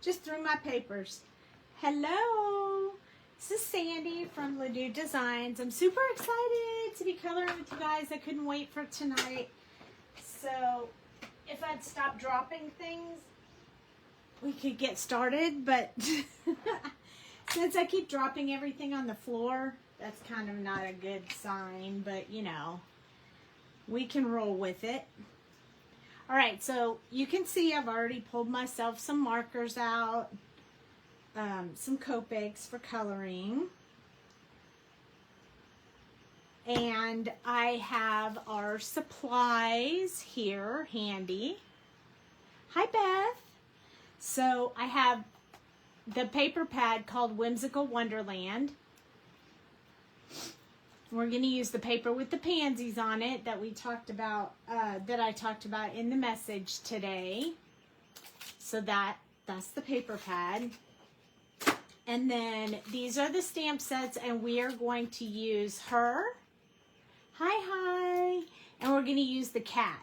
just threw my papers. Hello, this is Sandy from Doux Designs. I'm super excited to be coloring with you guys. I couldn't wait for tonight. So if I'd stop dropping things, we could get started, but since I keep dropping everything on the floor, that's kind of not a good sign, but you know, we can roll with it. All right, so you can see I've already pulled myself some markers out, some Copics for coloring. And I have our supplies here handy. Hi, Beth. So I have the paper pad called Whimsical Wonderland. We're going to use the paper with the pansies on it that we talked about, that I talked about in the message today. So that's the paper pad. And then these are the stamp sets, and we are going to use her. Hi. And we're going to use the cat.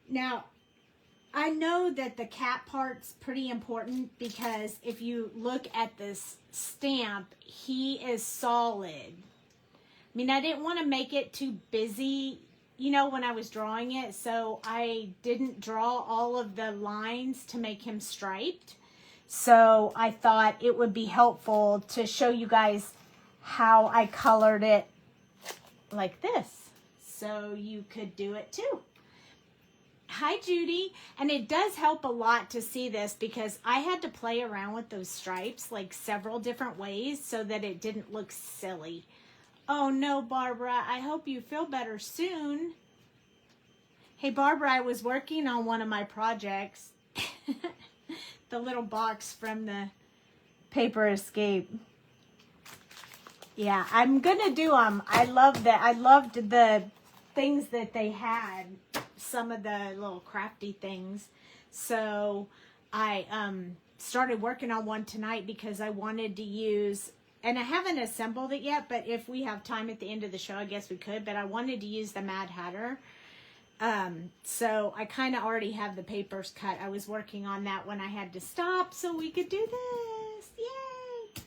Now, I know that the cat part's pretty important because if you look at this stamp, he is solid. I mean, I didn't want to make it too busy, you know, when I was drawing it, so I didn't draw all of the lines to make him striped. So I thought it would be helpful to show you guys how I colored it like this, so you could do it too. Hi, Judy. And it does help a lot to see this because I had to play around with those stripes like several different ways so that it didn't look silly. Oh no, Barbara, I hope you feel better soon. Hey, Barbara, I was working on one of my projects. The little box from the Paper Escape. Yeah, I'm gonna do them. I loved the things that they had, some of the little crafty things. So I started working on one tonight because I wanted to use, and I haven't assembled it yet, but if we have time at the end of the show, I guess we could, but I wanted to use the Mad Hatter. So I kind of already have the papers cut. I was working on that when I had to stop so we could do this. Yay!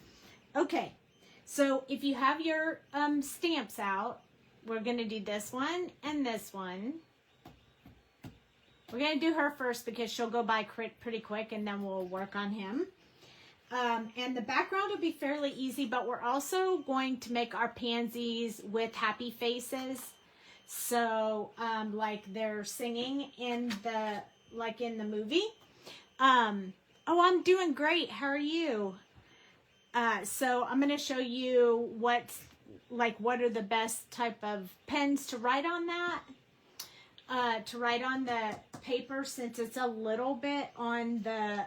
Okay, so if you have your stamps out, we're going to do this one and this one. We're going to do her first because she'll go by pretty quick, and then we'll work on him. And the background will be fairly easy, but we're also going to make our pansies with happy faces. So, like they're singing in the movie. Oh, I'm doing great. How are you? So I'm going to show you what are the best type of pens to write on that. To write on the paper, since it's a little bit on the,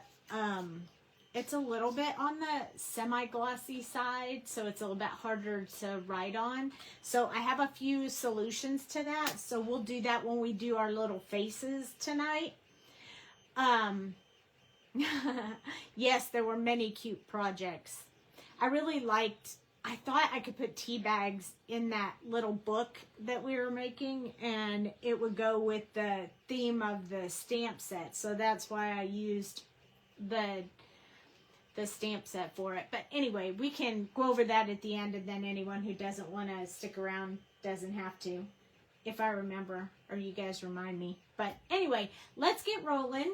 semi-glossy side, so it's a little bit harder to write on. So I have a few solutions to that, so we'll do that when we do our little faces tonight. Yes, there were many cute projects. I thought I could put tea bags in that little book that we were making, and it would go with the theme of the stamp set. So that's why I used the stamp set for it. But anyway, we can go over that at the end, and then anyone who doesn't want to stick around doesn't have to, if I remember, or you guys remind me. But anyway, let's get rolling.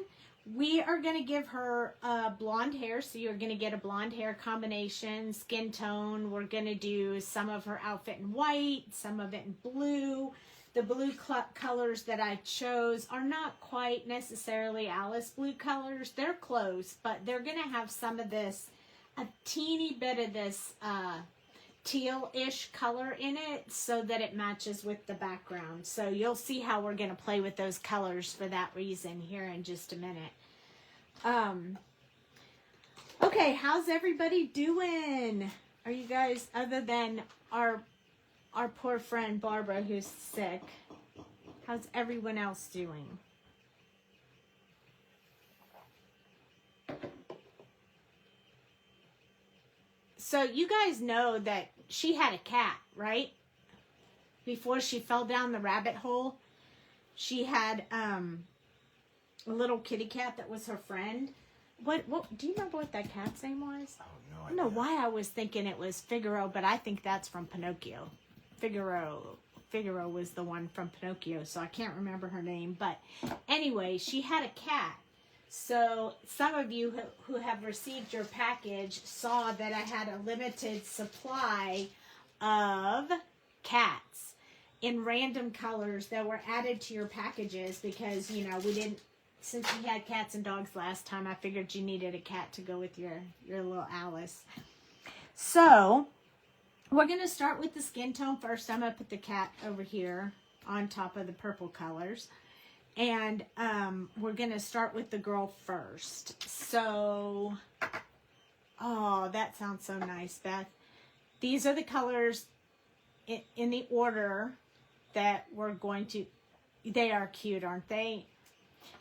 We are going to give her blonde hair, so you're going to get a blonde hair combination, skin tone. We're going to do some of her outfit in white, some of it in blue. The blue colors that I chose are not quite necessarily Alice blue colors. They're close, but they're going to have some of this, a teeny bit of this teal-ish color in it so that it matches with the background. So you'll see how we're going to play with those colors for that reason here in just a minute. Okay, how's everybody doing? Are you guys, other than our poor friend Barbara who's sick, how's everyone else doing? So you guys know that she had a cat, right? Before she fell down the rabbit hole, she had a little kitty cat that was her friend. What do you remember what that cat's name was? Oh, no idea. I don't know why I was thinking it was Figaro, but I think that's from Pinocchio. Figaro was the one from Pinocchio, so I can't remember her name. But anyway, she had a cat. So some of you who have received your package saw that I had a limited supply of cats in random colors that were added to your packages because, you know, we didn't, since we had cats and dogs last time, I figured you needed a cat to go with your little Alice. So we're going to start with the skin tone first. I'm going to put the cat over here on top of the purple colors. And we're going to start with the girl first. So, oh, that sounds so nice, Beth. These are the colors in the order that we're going to, they are cute, aren't they?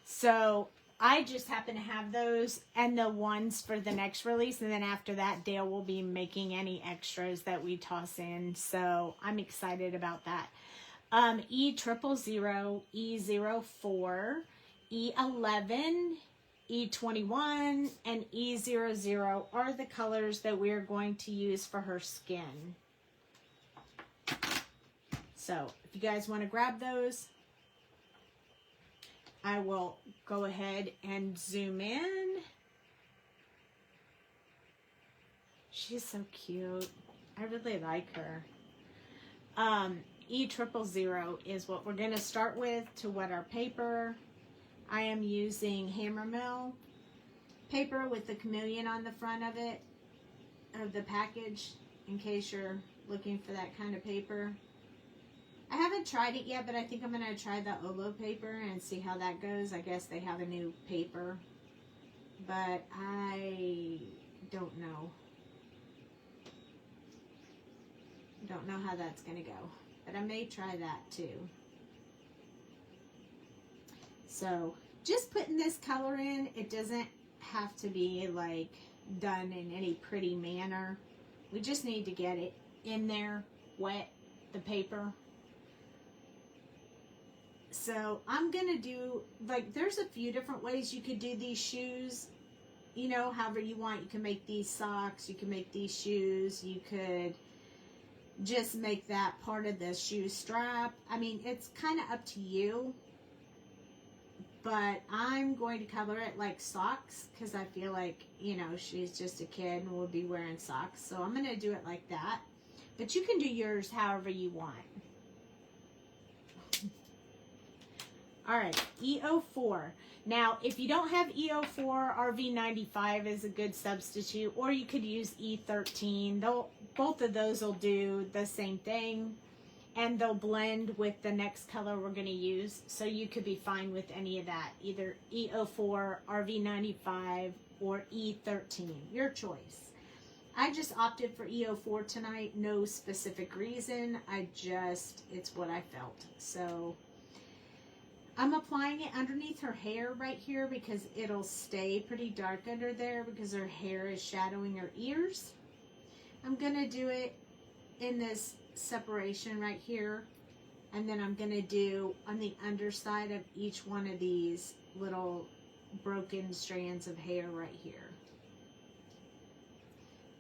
So I just happen to have those and the ones for the next release. And then after that, Dale will be making any extras that we toss in. So I'm excited about that. E000, E04, E11, E21, and E00 are the colors that we're going to use for her skin. So if you guys want to grab those, I will go ahead and zoom in. She's so cute. I really like her. E000 is what we're going to start with to wet our paper. I am using Hammermill paper with the chameleon on the front of it, of the package, in case you're looking for that kind of paper. I haven't tried it yet, but I think I'm going to try the Olo paper and see how that goes. I guess they have a new paper, but I don't know. Don't know how that's going to go. But I may try that too. So just putting this color in, it doesn't have to be like done in any pretty manner. We just need to get it in there, wet the paper. So I'm going to do, like, there's a few different ways you could do these shoes. You know, however you want. You can make these socks, you can make these shoes, you could just make that part of the shoe strap. I mean, it's kind of up to you. But I'm going to color it like socks because I feel like, you know, she's just a kid and will be wearing socks. So I'm going to do it like that. But you can do yours however you want. All right, E04. Now, if you don't have E04, RV95 is a good substitute, or you could use E13. Both of those will do the same thing, and they'll blend with the next color we're going to use. So you could be fine with any of that, either E04, RV95, or E13. Your choice. I just opted for E04 tonight. No specific reason. It's what I felt. So I'm applying it underneath her hair right here because it'll stay pretty dark under there because her hair is shadowing her ears. I'm going to do it in this separation right here. And then I'm going to do on the underside of each one of these little broken strands of hair right here.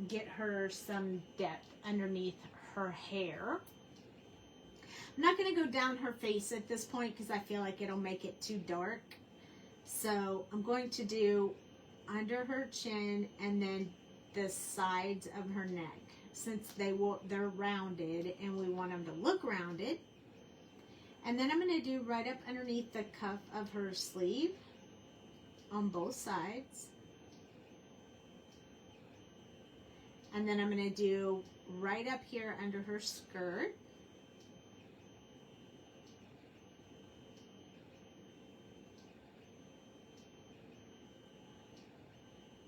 Get her some depth underneath her hair. I'm not going to go down her face at this point because I feel like it'll make it too dark. So I'm going to do under her chin and then the sides of her neck, since they're rounded and we want them to look rounded. And then I'm going to do right up underneath the cuff of her sleeve on both sides. And then I'm going to do right up here under her skirt.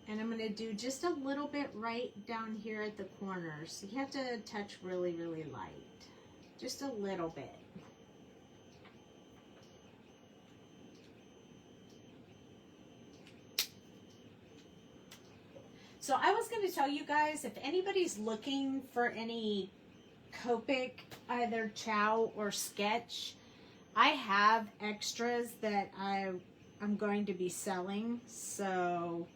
And I'm going to do just a little bit right down here at the corners. So you have to touch really, really light. Just a little bit. So I was going to tell you guys, if anybody's looking for any Copic, either Chow or Sketch, I have extras that I'm going to be selling. So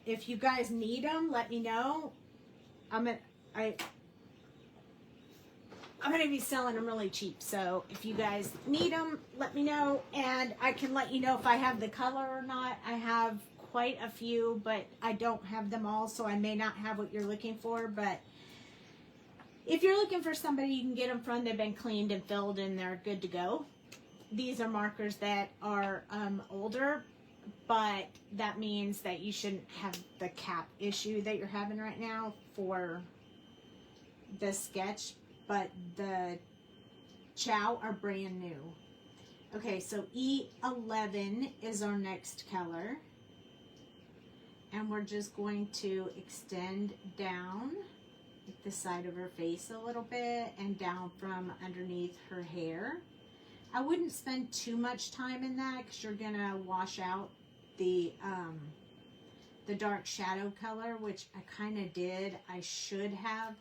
if you guys need them, let me know. I'm gonna be selling them really cheap, so if you guys need them, let me know, and I can let you know if I have the color or not. I have quite a few, but I don't have them all, so I may not have what you're looking for. But if you're looking for somebody you can get them from, they've been cleaned and filled and they're good to go. These are markers that are older, but that means that you shouldn't have the cap issue that you're having right now for the sketch, but the Chow are brand new. Okay, so E11 is our next color. And we're just going to extend down the side of her face a little bit and down from underneath her hair. I wouldn't spend too much time in that because you're gonna wash out the dark shadow color, which I kind of did. I should have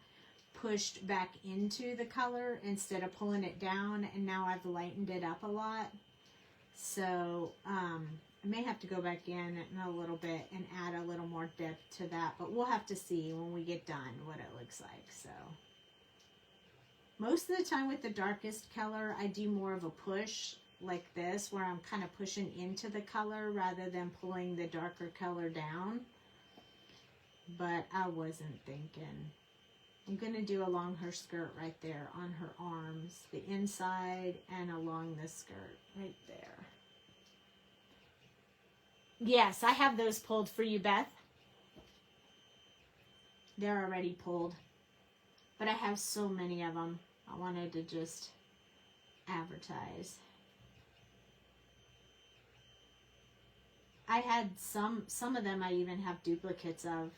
pushed back into the color instead of pulling it down, and now I've lightened it up a lot. So I may have to go back in a little bit and add a little more depth to that, but we'll have to see when we get done what it looks like. So most of the time with the darkest color, I do more of a push like this, where I'm kind of pushing into the color rather than pulling the darker color down. But I wasn't thinking. I'm going to do along her skirt right there on her arms, the inside and along the skirt right there. Yes, I have those pulled for you, Beth. They're already pulled. But I have so many of them. I wanted to just advertise. I had some of them I even have duplicates of.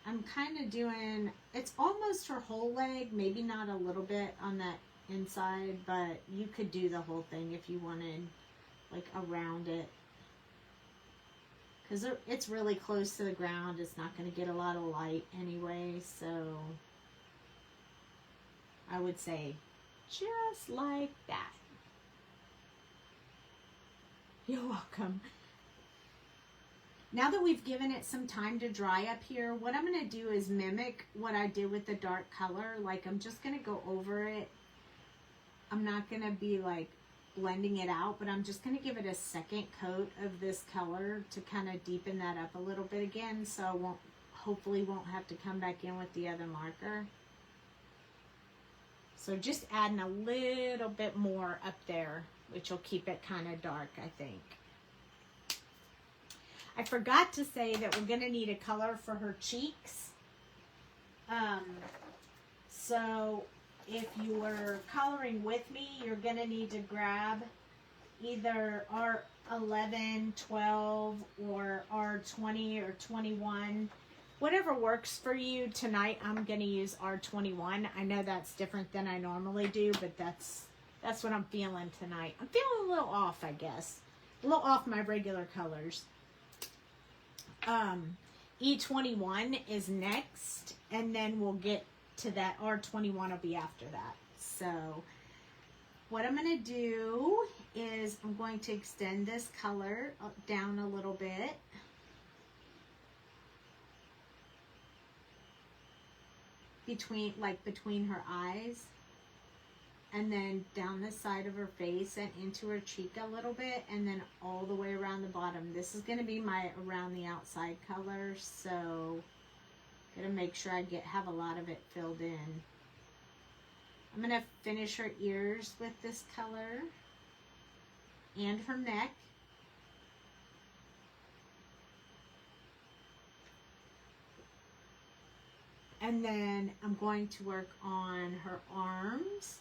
I'm kind of doing, it's almost her whole leg, maybe not a little bit on that inside, but you could do the whole thing if you wanted, like around it, because it's really close to the ground. It's not going to get a lot of light anyway, so I would say just like that. You're welcome. Now that we've given it some time to dry up here, what I'm going to do is mimic what I did with the dark color. Like, I'm just going to go over it. I'm not going to be like blending it out, but I'm just going to give it a second coat of this color to kind of deepen that up a little bit again, so I hopefully won't have to come back in with the other marker. So just adding a little bit more up there, which will keep it kind of dark, I think. I forgot to say that we're going to need a color for her cheeks. So if you were coloring with me, you're going to need to grab either R11, 12, or R20 or 21. Whatever works for you. Tonight I'm going to use R21. I know that's different than I normally do, but that's what I'm feeling tonight. I'm feeling a little off, I guess. A little off my regular colors. E21 is next, and then we'll get to that. R21 will be after that. So what I'm going to do is I'm going to extend this color down a little bit. Between her eyes, and then down the side of her face and into her cheek a little bit, and then all the way around the bottom. This is going to be my around the outside color, so I'm going to make sure I have a lot of it filled in. I'm going to finish her ears with this color and her neck. And then I'm going to work on her arms.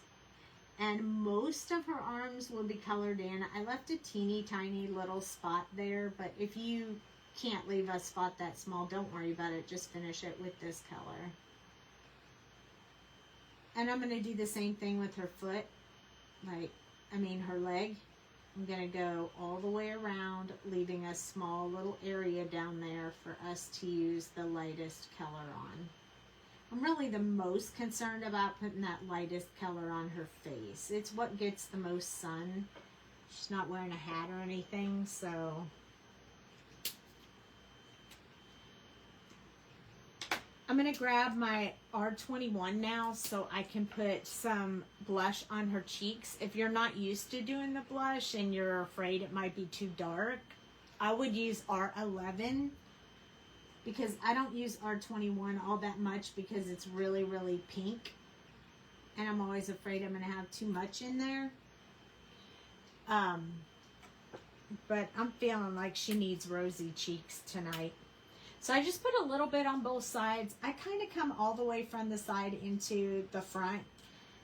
And most of her arms will be colored in. I left a teeny tiny little spot there, but if you can't leave a spot that small, don't worry about it. Just finish it with this color. And I'm going to do the same thing with her foot. Her leg. I'm going to go all the way around, leaving a small little area down there for us to use the lightest color on. I'm really the most concerned about putting that lightest color on her face. It's what gets the most sun. She's not wearing a hat or anything, so... I'm going to grab my R21 now so I can put some blush on her cheeks. If you're not used to doing the blush and you're afraid it might be too dark, I would use R11 because I don't use R21 all that much because it's really, really pink. And I'm always afraid I'm going to have too much in there. But I'm feeling like she needs rosy cheeks tonight. So I just put a little bit on both sides. I kind of come all the way from the side into the front.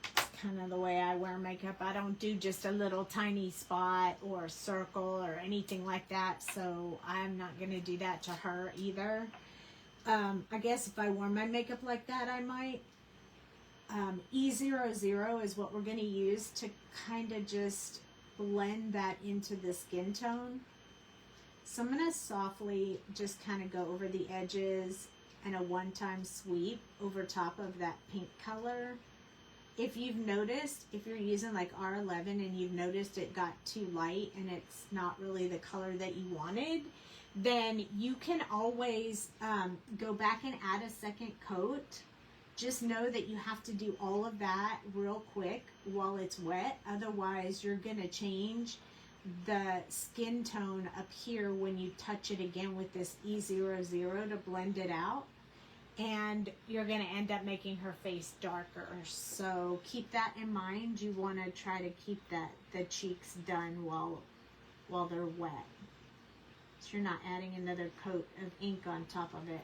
It's kind of the way I wear makeup. I don't do just a little tiny spot or a circle or anything like that. So I'm not going to do that to her either. I guess if I wore my makeup like that, I might. E00 is what we're going to use to kind of just blend that into the skin tone. So I'm going to softly just kind of go over the edges and a one-time sweep over top of that pink color. If you've noticed, if you're using like R11 and you've noticed it got too light and it's not really the color that you wanted, then you can always go back and add a second coat. Just know that you have to do all of that real quick while it's wet. Otherwise, you're going to change the skin tone up here when you touch it again with this E00 to blend it out, and you're going to end up making her face darker. So keep that in mind. You want to try to keep the cheeks done while they're wet, so you're not adding another coat of ink on top of it.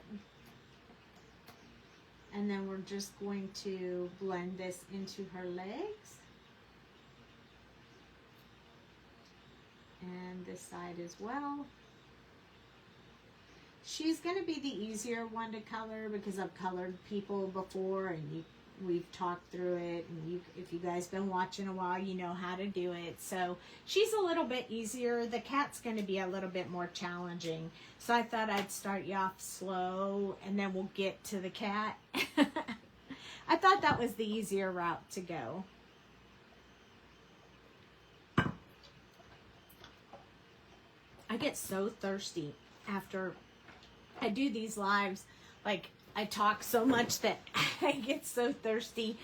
And then we're just going to blend this into her legs. And this side as well. She's going to be the easier one to color because I've colored people before and we've talked through it. And if you guys been watching a while, you know how to do it. So she's a little bit easier. The cat's going to be a little bit more challenging. So I thought I'd start you off slow and then we'll get to the cat. I thought that was the easier route to go. I get so thirsty after I do these lives. Like, I talk so much that I get so thirsty.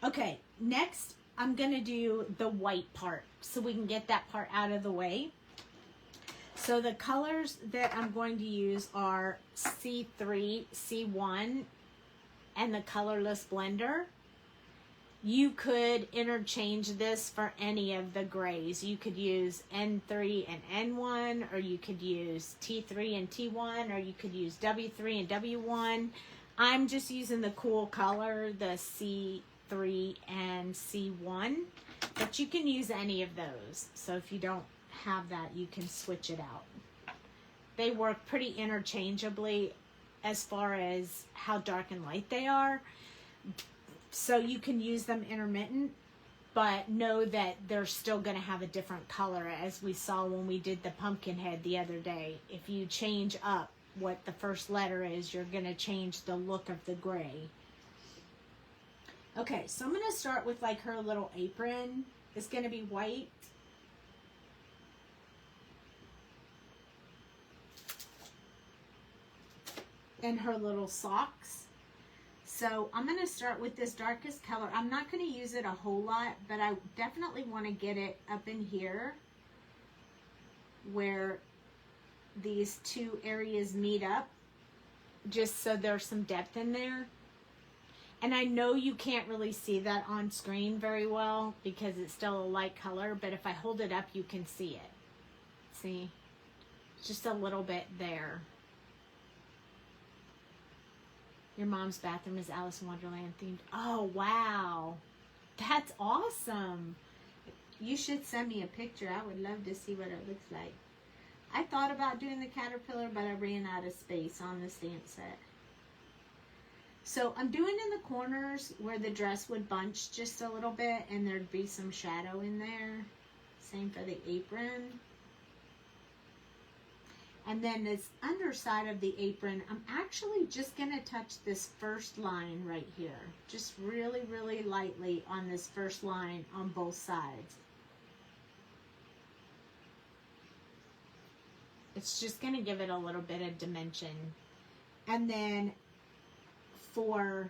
Okay, next I'm going to do the white part so we can get that part out of the way. So the colors that I'm going to use are C3, C1, and the colorless blender. You could interchange this for any of the grays. You could use N3 and N1, or you could use T3 and T1, or you could use W3 and W1. I'm just using the cool color, the C3 and C1, but you can use any of those. So if you don't have that, you can switch it out. They work pretty interchangeably as far as how dark and light they are. So you can use them intermittent, but know that they're still going to have a different color, as we saw when we did the pumpkin head the other day. If you change up what the first letter is, you're going to change the look of the gray. Okay, so I'm going to start with like her little apron. It's going to be white. And her little socks. So I'm going to start with this darkest color. I'm not going to use it a whole lot, but I definitely want to get it up in here where these two areas meet up, just so there's some depth in there. And I know you can't really see that on screen very well because it's still a light color, but if I hold it up, you can see it. See? Just a little bit there. Your mom's bathroom is Alice in Wonderland themed. Oh, wow. That's awesome. You should send me a picture. I would love to see what it looks like. I thought about doing the caterpillar, but I ran out of space on the stamp set. So I'm doing in the corners where the dress would bunch just a little bit and there'd be some shadow in there. Same for the apron. And then this underside of the apron, I'm actually just going to touch this first line right here. Just really, really lightly on this first line on both sides. It's just going to give it a little bit of dimension. And then for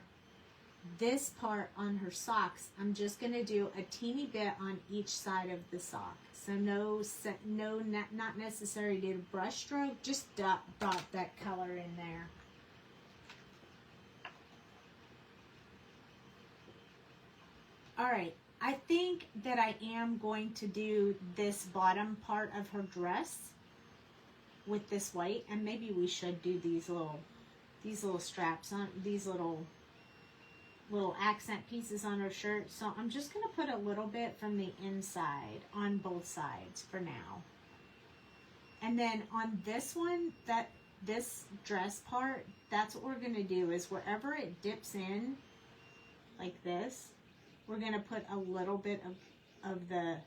this part on her socks, I'm just going to do a teeny bit on each side of the sock. So not necessary to do brush stroke, just dot that color in there. All right, I think that I am going to do this bottom part of her dress with this white, and maybe we should do these little straps on these little accent pieces on her shirt. So I'm just going to put a little bit from the inside on both sides for now. And then on this one, this dress part, that's what we're going to do, is wherever it dips in like this, we're going to put a little bit of the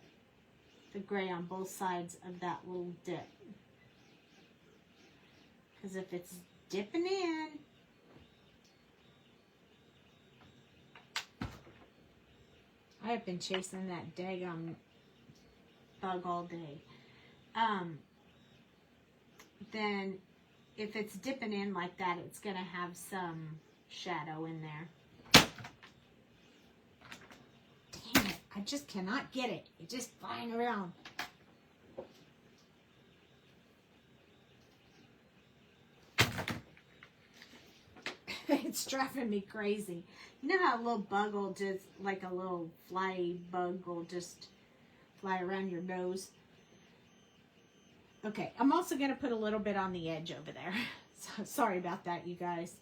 gray on both sides of that little dip. Because if it's dipping in, I have been chasing that daggum bug all day. Then if it's dipping in like that, it's going to have some shadow in there. Damn it, I just cannot get it. It's just flying around. It's driving me crazy. You know how a little bug will just, like a little fly bug will just fly around your nose? Okay, I'm also going to put a little bit on the edge over there. So, sorry about that, you guys.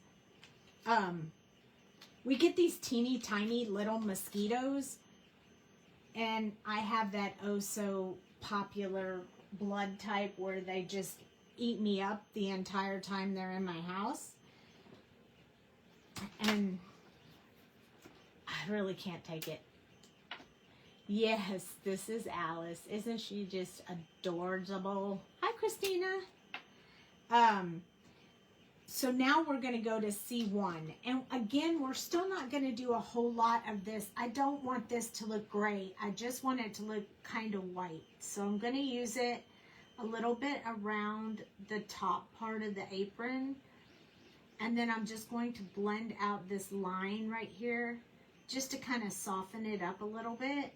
We get these teeny tiny little mosquitoes, and I have that oh so popular blood type where they just eat me up the entire time they're in my house. And I really can't take it. Yes, this is Alice. Isn't she just adorable? Hi, Christina. So now we're going to go to C1. And again, we're still not going to do a whole lot of this. I don't want this to look gray. I just want it to look kind of white. So I'm going to use it a little bit around the top part of the apron. And then I'm just going to blend out this line right here just to kind of soften it up a little bit.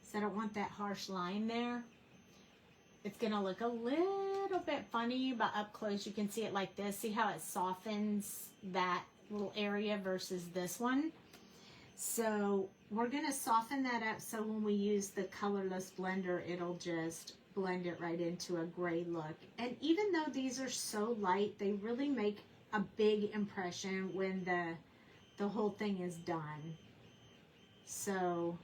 So I don't want that harsh line there. It's going to look a little bit funny, but up close you can see it like this. See how it softens that little area versus this one? So we're going to soften that up so when we use the colorless blender, it'll just blend it right into a gray look. And even though these are so light, they really make a big impression when the whole thing is done. So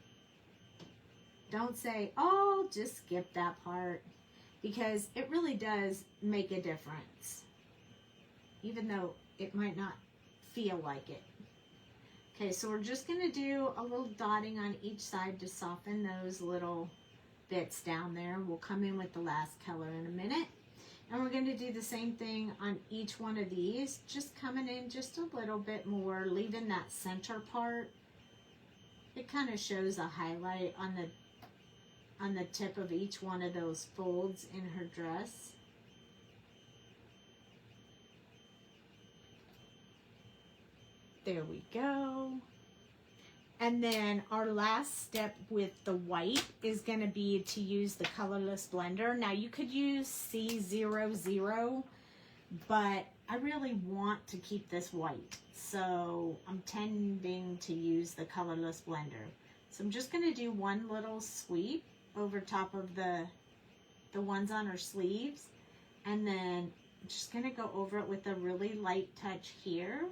don't say, oh, just skip that part, because it really does make a difference, even though it might not feel like it. Okay, so we're just going to do a little dotting on each side to soften those little bits down there. We'll come in with the last color in a minute. And we're going to do the same thing on each one of these, just coming in just a little bit more, leaving that center part. It kind of shows a highlight on the tip of each one of those folds in her dress. There we go. And then our last step with the white is going to be to use the colorless blender. Now you could use C00, but I really want to keep this white. So I'm tending to use the colorless blender. So I'm just going to do one little sweep over top of the ones on her sleeves. And then I'm just going to go over it with a really light touch here,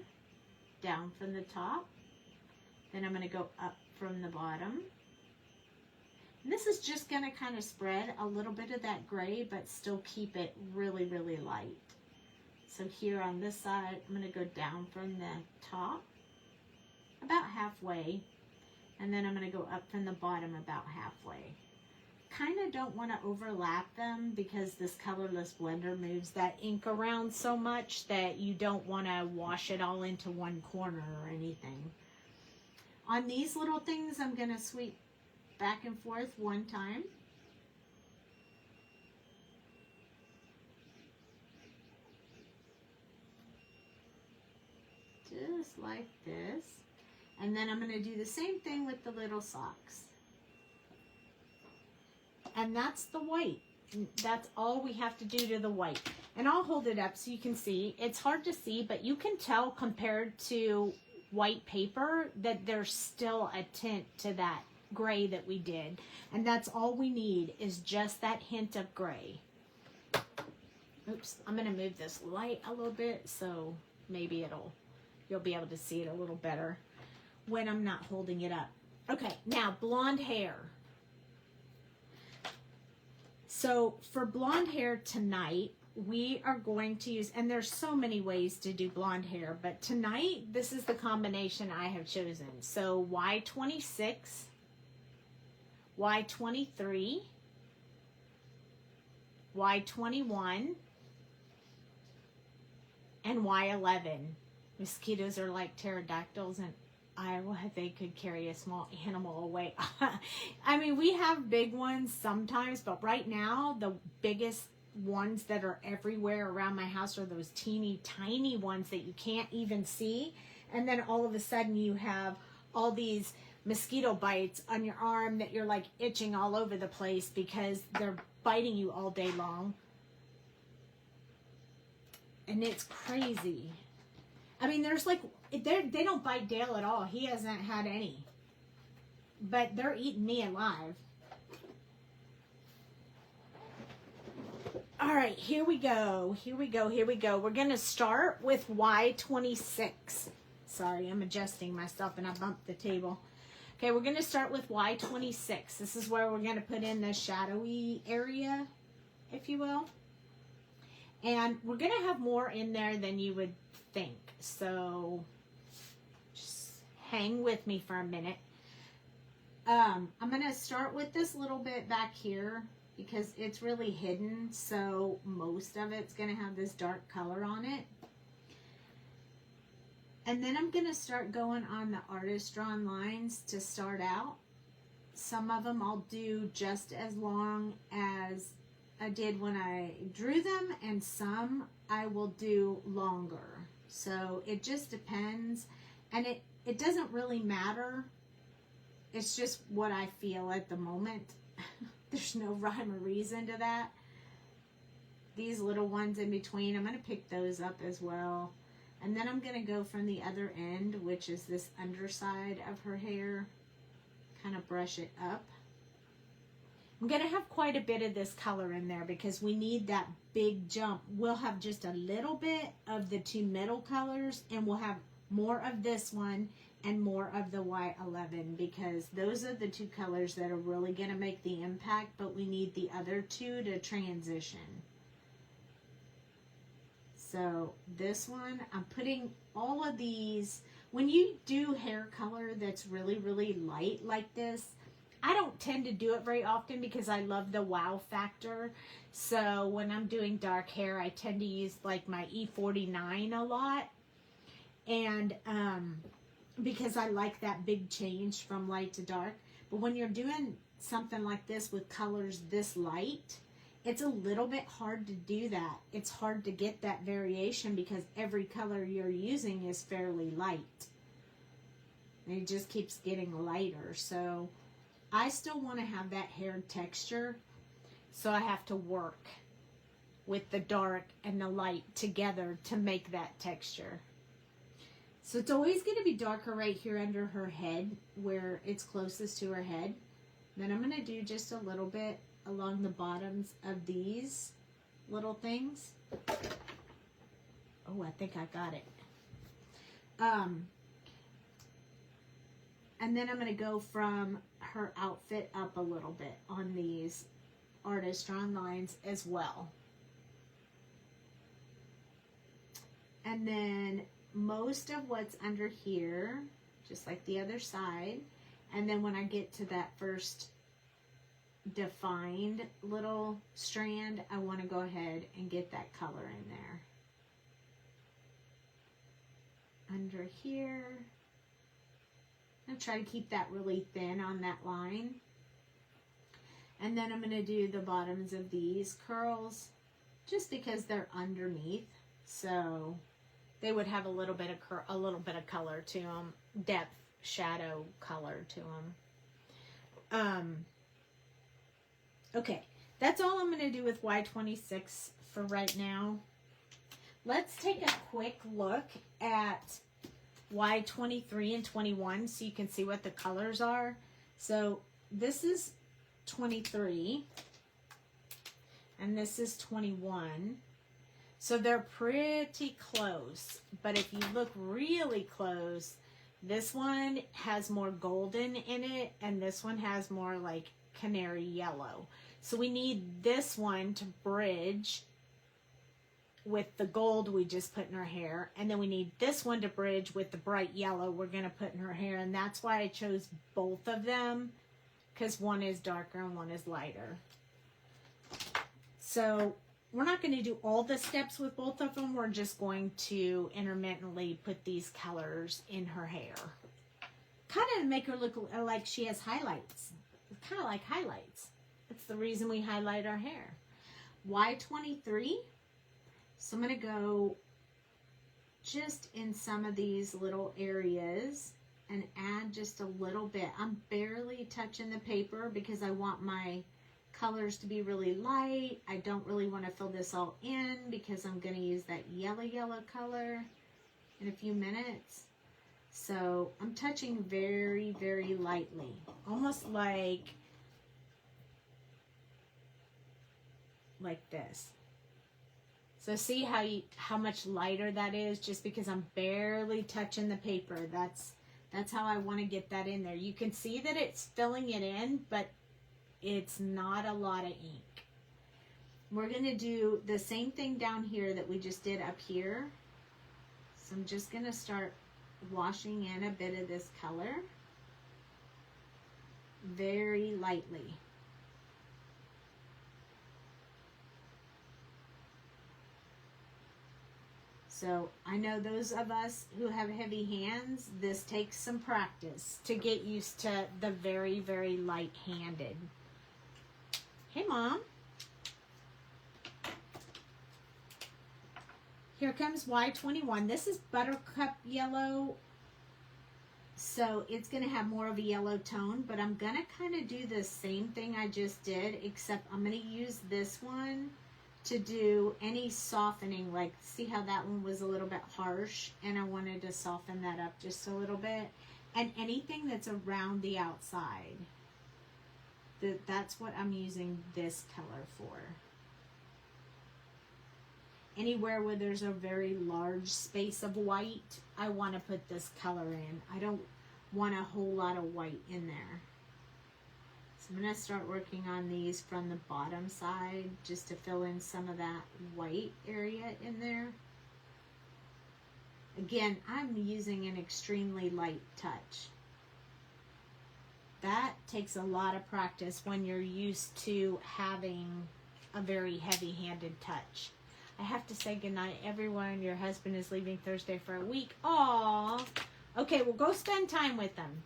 down from the top. Then I'm going to go up from the bottom. And this is just going to kind of spread a little bit of that gray, but still keep it really, really light. So here on this side, I'm going to go down from the top about halfway. And then I'm going to go up from the bottom about halfway. kind of don't want to overlap them because this colorless blender moves that ink around so much that you don't want to wash it all into one corner or anything. On these little things, I'm going to sweep back and forth one time. Just like this. And then I'm going to do the same thing with the little socks. And that's the white. That's all we have to do to the white. And I'll hold it up so you can see. It's hard to see, but you can tell compared to white paper that there's still a tint to that gray that we did. And that's all we need is just that hint of gray. Oops, I'm going to move this light a little bit so maybe you'll be able to see it a little better when I'm not holding it up. Okay, now blonde hair. So for blonde hair tonight, we are going to use, and there's so many ways to do blonde hair, but tonight, this is the combination I have chosen. So Y26, Y23, Y21, and Y11. Mosquitoes are like pterodactyls, and Iowa, they could carry a small animal away. I mean, we have big ones sometimes, but right now, the biggest ones that are everywhere around my house are those teeny tiny ones that you can't even see. And then all of a sudden you have all these mosquito bites on your arm that you're like itching all over the place because they're biting you all day long. And it's crazy. I mean, there's like, they don't bite Dale at all. He hasn't had any. But they're eating me alive. All right, here we go. Here we go. Here we go. We're going to start with Y26. Sorry, I'm adjusting myself and I bumped the table. Okay, we're going to start with Y26. This is where we're going to put in the shadowy area, if you will. And we're going to have more in there than you would think. So just hang with me for a minute. I'm going to start with this little bit back here because it's really hidden. So most of it's going to have this dark color on it. And then I'm going to start going on the artist drawn lines to start out. Some of them I'll do just as long as I did when I drew them, and some I will do longer. So it just depends, and it doesn't really matter. It's just what I feel at the moment. There's no rhyme or reason to that. These little ones in between, I'm going to pick those up as well. And then I'm going to go from the other end, which is this underside of her hair, kind of brush it up. I'm going to have quite a bit of this color in there because we need that big jump. We'll have just a little bit of the two middle colors, and we'll have more of this one and more of the Y11 because those are the two colors that are really going to make the impact, but we need the other two to transition. So this one, I'm putting all of these. When you do hair color that's really, really light like this, I don't tend to do it very often because I love the wow factor. So when I'm doing dark hair, I tend to use like my E49 a lot. And because I like that big change from light to dark. But when you're doing something like this with colors this light, it's a little bit hard to do that. It's hard to get that variation because every color you're using is fairly light. And it just keeps getting lighter. So I still want to have that hair texture, so I have to work with the dark and the light together to make that texture. So it's always going to be darker right here under her head where it's closest to her head. Then I'm going to do just a little bit along the bottoms of these little things. Oh, I think I got it. And then I'm going to go from her outfit up a little bit on these artist drawn lines as well. And then most of what's under here, just like the other side. And then when I get to that first defined little strand, I want to go ahead and get that color in there. Under here. I'm try to keep that really thin on that line. And then I'm going to do the bottoms of these curls just because they're underneath. So they would have a little bit of color to them, depth, shadow color to them. Okay, that's all I'm going to do with Y26 for right now. Let's take a quick look at Y23 and 21 so you can see what the colors are. So this is 23 and this is 21. So they're pretty close, but if you look really close, this one has more golden in it and this one has more like canary yellow. So we need this one to bridge with the gold we just put in her hair, and then we need this one to bridge with the bright yellow we're going to put in her hair, and that's why I chose both of them, because one is darker and one is lighter. So we're not going to do all the steps with both of them. We're just going to intermittently put these colors in her hair. Kind of make her look like she has highlights. It's kind of like highlights. That's the reason we highlight our hair. Y23. So I'm going to go just in some of these little areas and add just a little bit. I'm barely touching the paper because I want my colors to be really light. I don't really want to fill this all in because I'm going to use that yellow color in a few minutes. So I'm touching very, very lightly, almost like this. So see how much lighter that is just because I'm barely touching the paper. That's how I want to get that in there. You can see that it's filling it in, but it's not a lot of ink. We're going to do the same thing down here that we just did up here. So I'm just going to start washing in a bit of this color very lightly. So I know those of us who have heavy hands, this takes some practice to get used to the very, very light-handed. Hey, Mom. Here comes Y21. This is buttercup yellow, so it's going to have more of a yellow tone, but I'm going to kind of do the same thing I just did, except I'm going to use this one to do any softening. Like, see how that one was a little bit harsh, and I wanted to soften that up just a little bit. And anything that's around the outside, that's what I'm using this color for. Anywhere where there's a very large space of white, I want to put this color in. I don't want a whole lot of white in there. So I'm going to start working on these from the bottom side just to fill in some of that white area in there. Again, I'm using an extremely light touch. That takes a lot of practice when you're used to having a very heavy-handed touch. I have to say goodnight, everyone. Your husband is leaving Thursday for a week. Aww. Okay, well, go spend time with them.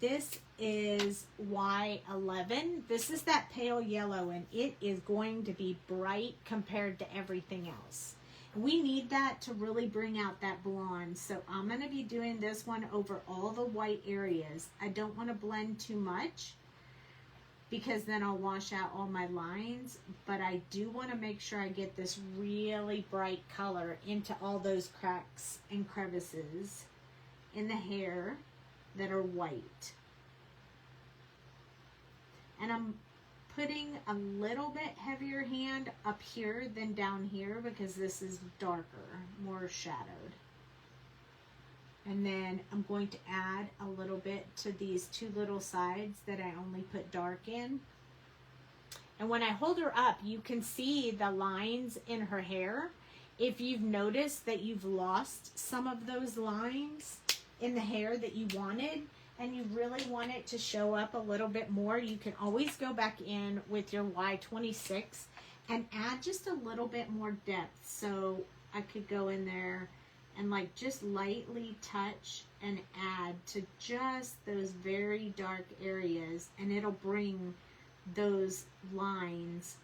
This is Y11. This is that pale yellow, and it is going to be bright compared to everything else. We need that to really bring out that blonde. So I'm going to be doing this one over all the white areas. I don't want to blend too much because then I'll wash out all my lines, but I do want to make sure I get this really bright color into all those cracks and crevices in the hair that are white. And I'm putting a little bit heavier hand up here than down here because this is darker, more shadowed. And then I'm going to add a little bit to these two little sides that I only put dark in. And when I hold her up, you can see the lines in her hair. If you've noticed that you've lost some of those lines in the hair that you wanted, and you really want it to show up a little bit more, you can always go back in with your Y26 and add just a little bit more depth. So I could go in there and like just lightly touch and add to just those very dark areas, and it'll bring those lines,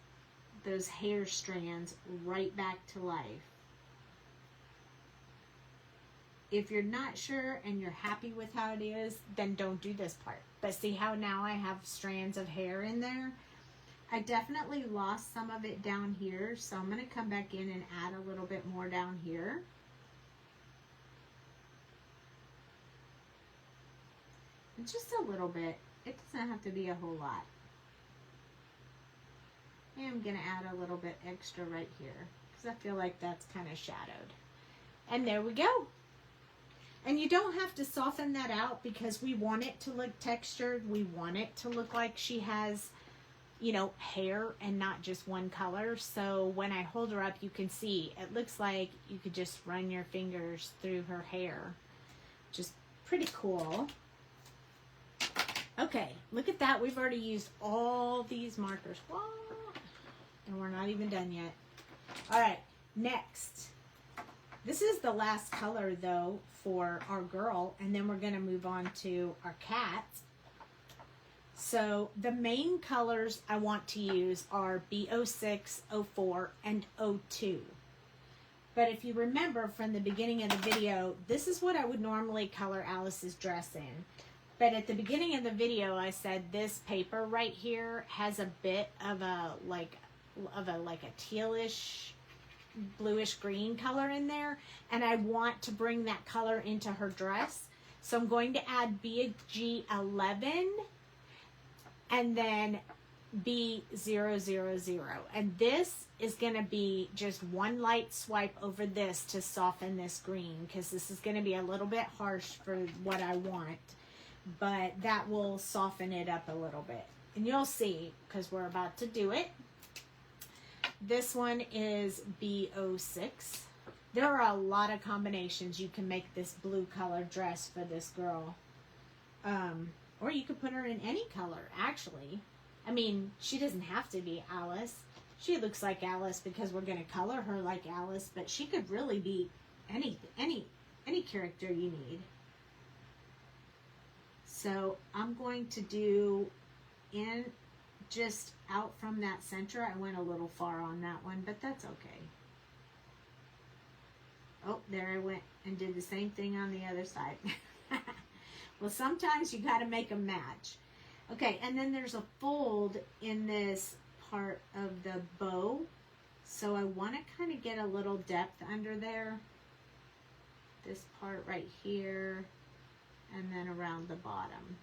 those hair strands right back to life. If you're not sure and you're happy with how it is, then don't do this part. But see how now I have strands of hair in there? I definitely lost some of it down here, so I'm going to come back in and add a little bit more down here. Just a little bit. It doesn't have to be a whole lot. And I'm going to add a little bit extra right here because I feel like that's kind of shadowed. And there we go. And you don't have to soften that out because we want it to look textured. We want it to look like she has, you know, hair and not just one color. So when I hold her up, you can see it looks like you could just run your fingers through her hair. Just pretty cool. Okay, look at that. We've already used all these markers. Whoa. And we're not even done yet. All right, next. This is the last color, though, for our girl, and then we're going to move on to our cat. So the main colors I want to use are B06, 04, and 02. But if you remember from the beginning of the video, this is what I would normally color Alice's dress in. But at the beginning of the video, I said this paper right here has a bit of a like a tealish, bluish green color in there, and I want to bring that color into her dress. So I'm going to add BG11 and then B000, and this is going to be just one light swipe over this to soften this green, because this is going to be a little bit harsh for what I want, but that will soften it up a little bit, and you'll see because we're about to do it. This one is B06. There are a lot of combinations you can make this blue color dress for this girl. Or you could put her in any color, actually. I mean, she doesn't have to be Alice. She looks like Alice because we're going to color her like Alice, but she could really be any character you need. So I'm going to do in just out from that center. I went a little far on that one, but that's okay. Oh, there I went and did the same thing on the other side. Well, sometimes you got to make a match. Okay, and then there's a fold in this part of the bow. So I want to kind of get a little depth under there. This part right here, and then around the bottom.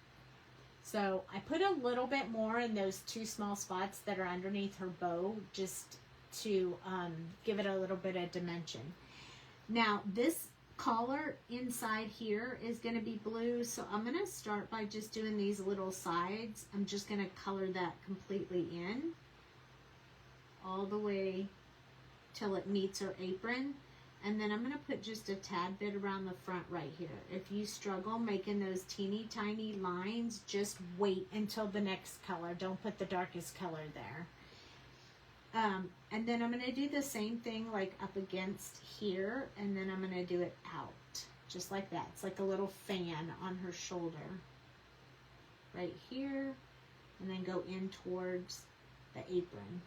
So I put a little bit more in those two small spots that are underneath her bow, just to give it a little bit of dimension. Now this collar inside here is going to be blue, so I'm going to start by just doing these little sides. I'm just going to color that completely in all the way till it meets her apron, and then I'm going to put just a tad bit around the front right here. If you struggle making those teeny tiny lines, just wait until the next color. Don't put the darkest color there. And then I'm going to do the same thing like up against here, and then I'm going to do it out just like that. It's like a little fan on her shoulder right here, and then go in towards the apron.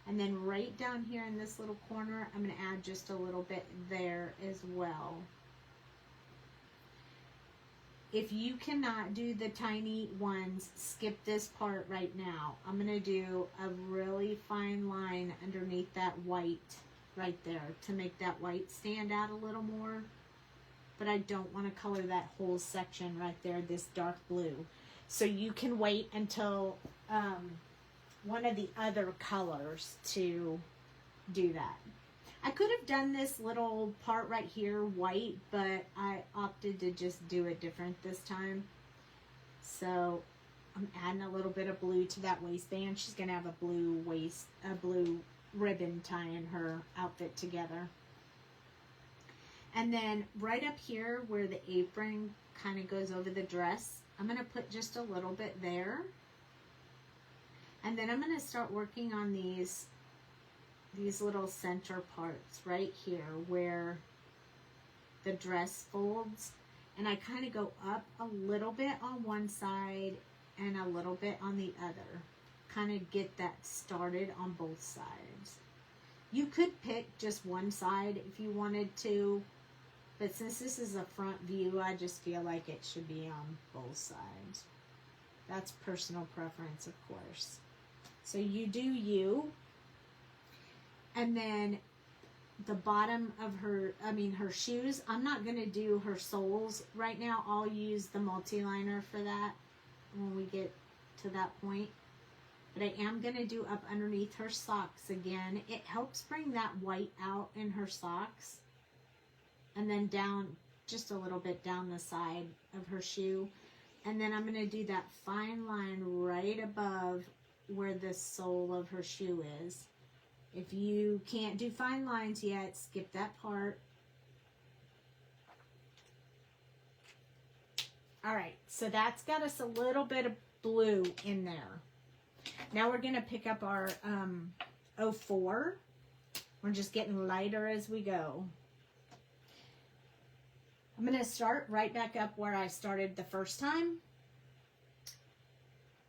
And then right down here in this little corner, I'm going to add just a little bit there as well. If you cannot do the tiny ones, skip this part right now. I'm going to do a really fine line underneath that white right there to make that white stand out a little more. But I don't want to color that whole section right there, this dark blue. So you can wait until one of the other colors to do that. I could have done this little part right here white, but I opted to just do it different this time. So I'm adding a little bit of blue to that waistband. She's going to have a blue waist, a blue ribbon tying her outfit together. And then right up here where the apron kind of goes over the dress. I'm going to put just a little bit there. And then I'm going to start working on these little center parts right here where the dress folds. And I kind of go up a little bit on one side and a little bit on the other. Kind of get that started on both sides. You could pick just one side if you wanted to, but since this is a front view, I just feel like it should be on both sides. That's personal preference, of course. So you do you. And then the bottom of her shoes, I'm not going to do her soles right now. I'll use the multi-liner for that when we get to that point. But I am going to do up underneath her socks again. It helps bring that white out in her socks. And then down, just a little bit down the side of her shoe. And then I'm going to do that fine line right above where the sole of her shoe is. If you can't do fine lines yet, skip that part. All right, so that's got us a little bit of blue in there. Now we're going to pick up our 04. We're just getting lighter as we go. I'm going to start right back up where I started the first time.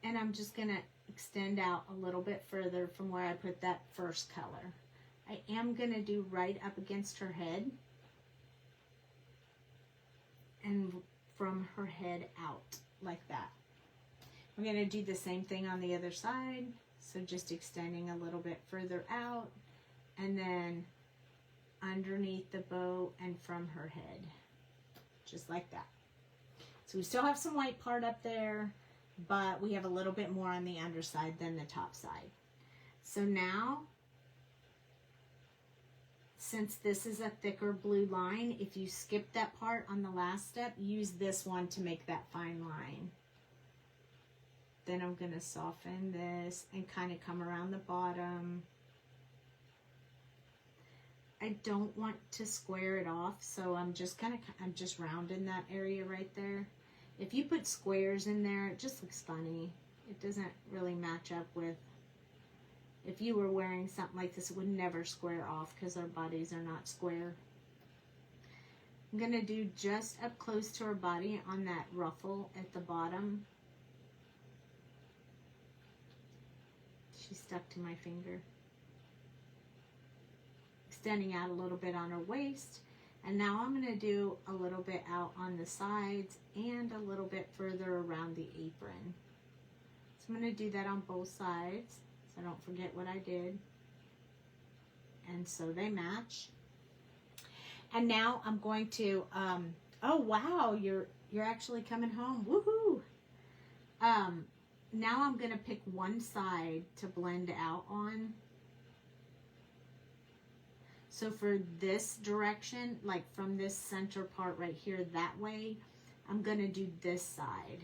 And I'm just going to extend out a little bit further from where I put that first color. I am going to do right up against her head. And from her head out like that. I'm going to do the same thing on the other side. So just extending a little bit further out. And then underneath the bow and from her head. Just like that. So we still have some white part up there, but we have a little bit more on the underside than the top side. So now, since this is a thicker blue line, if you skip that part on the last step, use this one to make that fine line. Then I'm going to soften this and kind of come around the bottom. I don't want to square it off, so I'm just rounding that area right there. If you put squares in there, it just looks funny. It doesn't really match up with, if you were wearing something like this, it would never square off because our bodies are not square. I'm going to do just up close to her body on that ruffle at the bottom. She stuck to my finger. Extending out a little bit on her waist. And now I'm going to do a little bit out on the sides and a little bit further around the apron. So I'm going to do that on both sides so I don't forget what I did. And so they match. And now I'm going to, oh wow, you're actually coming home. Woohoo! Now I'm going to pick one side to blend out on. So for this direction, like from this center part right here that way, I'm going to do this side.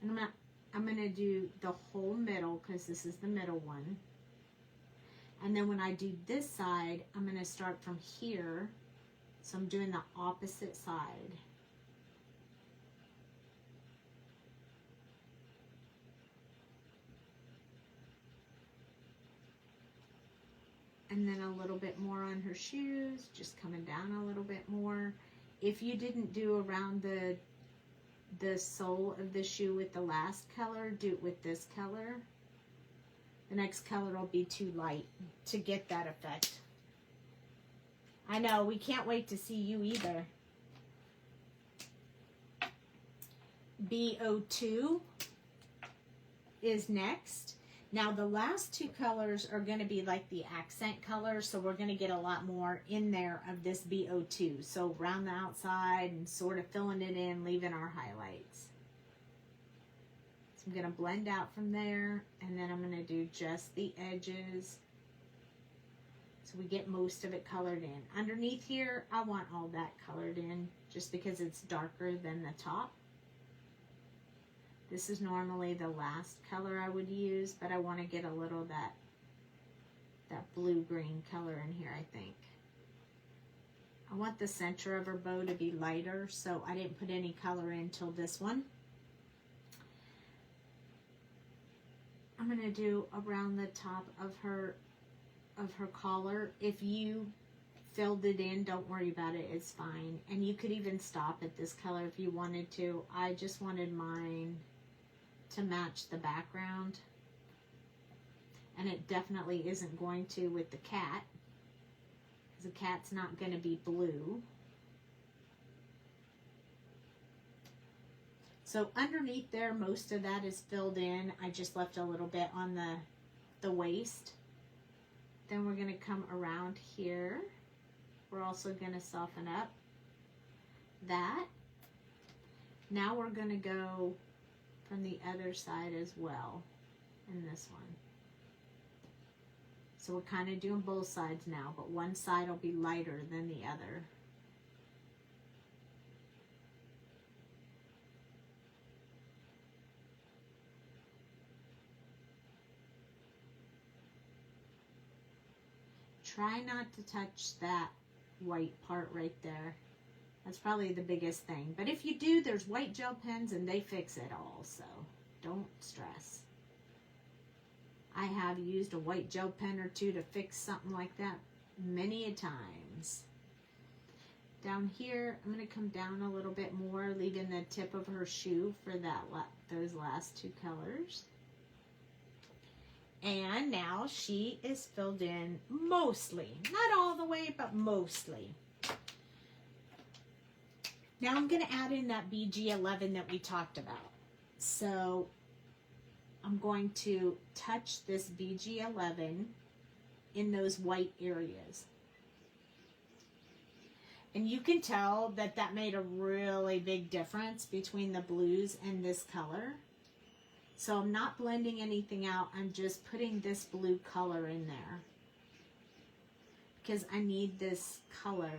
And I'm going to do the whole middle because this is the middle one. And then when I do this side, I'm going to start from here. So I'm doing the opposite side. And then a little bit more on her shoes, just coming down a little bit more. If you didn't do around the sole of the shoe with the last color, do it with this color. The next color will be too light to get that effect. I know, we can't wait to see you either. BO2 is next. Now the last two colors are going to be like the accent colors, so we're going to get a lot more in there of this BO2. So around the outside and sort of filling it in, leaving our highlights. So I'm going to blend out from there, and then I'm going to do just the edges. So we get most of it colored in. Underneath here, I want all that colored in just because it's darker than the top. This is normally the last color I would use, but I want to get a little of that blue-green color in here, I think. I want the center of her bow to be lighter, so I didn't put any color in till this one. I'm going to do around the top of her collar. If you filled it in, don't worry about it, it's fine. And you could even stop at this color if you wanted to. I just wanted mine to match the background. And it definitely isn't going to with the cat, because the cat's not going to be blue. So underneath there, most of that is filled in. I just left a little bit on the waist. Then we're going to come around here. We're also going to soften up that. Now we're going to go from the other side as well in this one. So we're kind of doing both sides now, but one side will be lighter than the other. Try not to touch that white part right there. That's probably the biggest thing. But if you do, there's white gel pens and they fix it all, so don't stress. I have used a white gel pen or two to fix something like that many a times. Down here, I'm going to come down a little bit more, leaving the tip of her shoe for those last two colors. And now she is filled in mostly. Not all the way, but mostly. Now I'm going to add in that BG11 that we talked about. So I'm going to touch this BG11 in those white areas. And you can tell that that made a really big difference between the blues and this color. So I'm not blending anything out. I'm just putting this blue color in there, because I need this color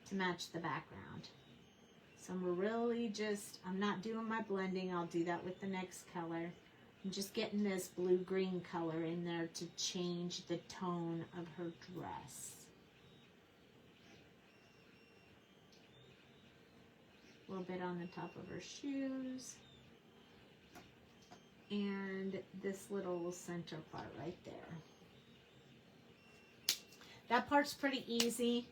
to match the background. So I'm really just, I'm not doing my blending. I'll do that with the next color. I'm just getting this blue-green color in there to change the tone of her dress. A little bit on the top of her shoes. And this little center part right there. That part's pretty easy.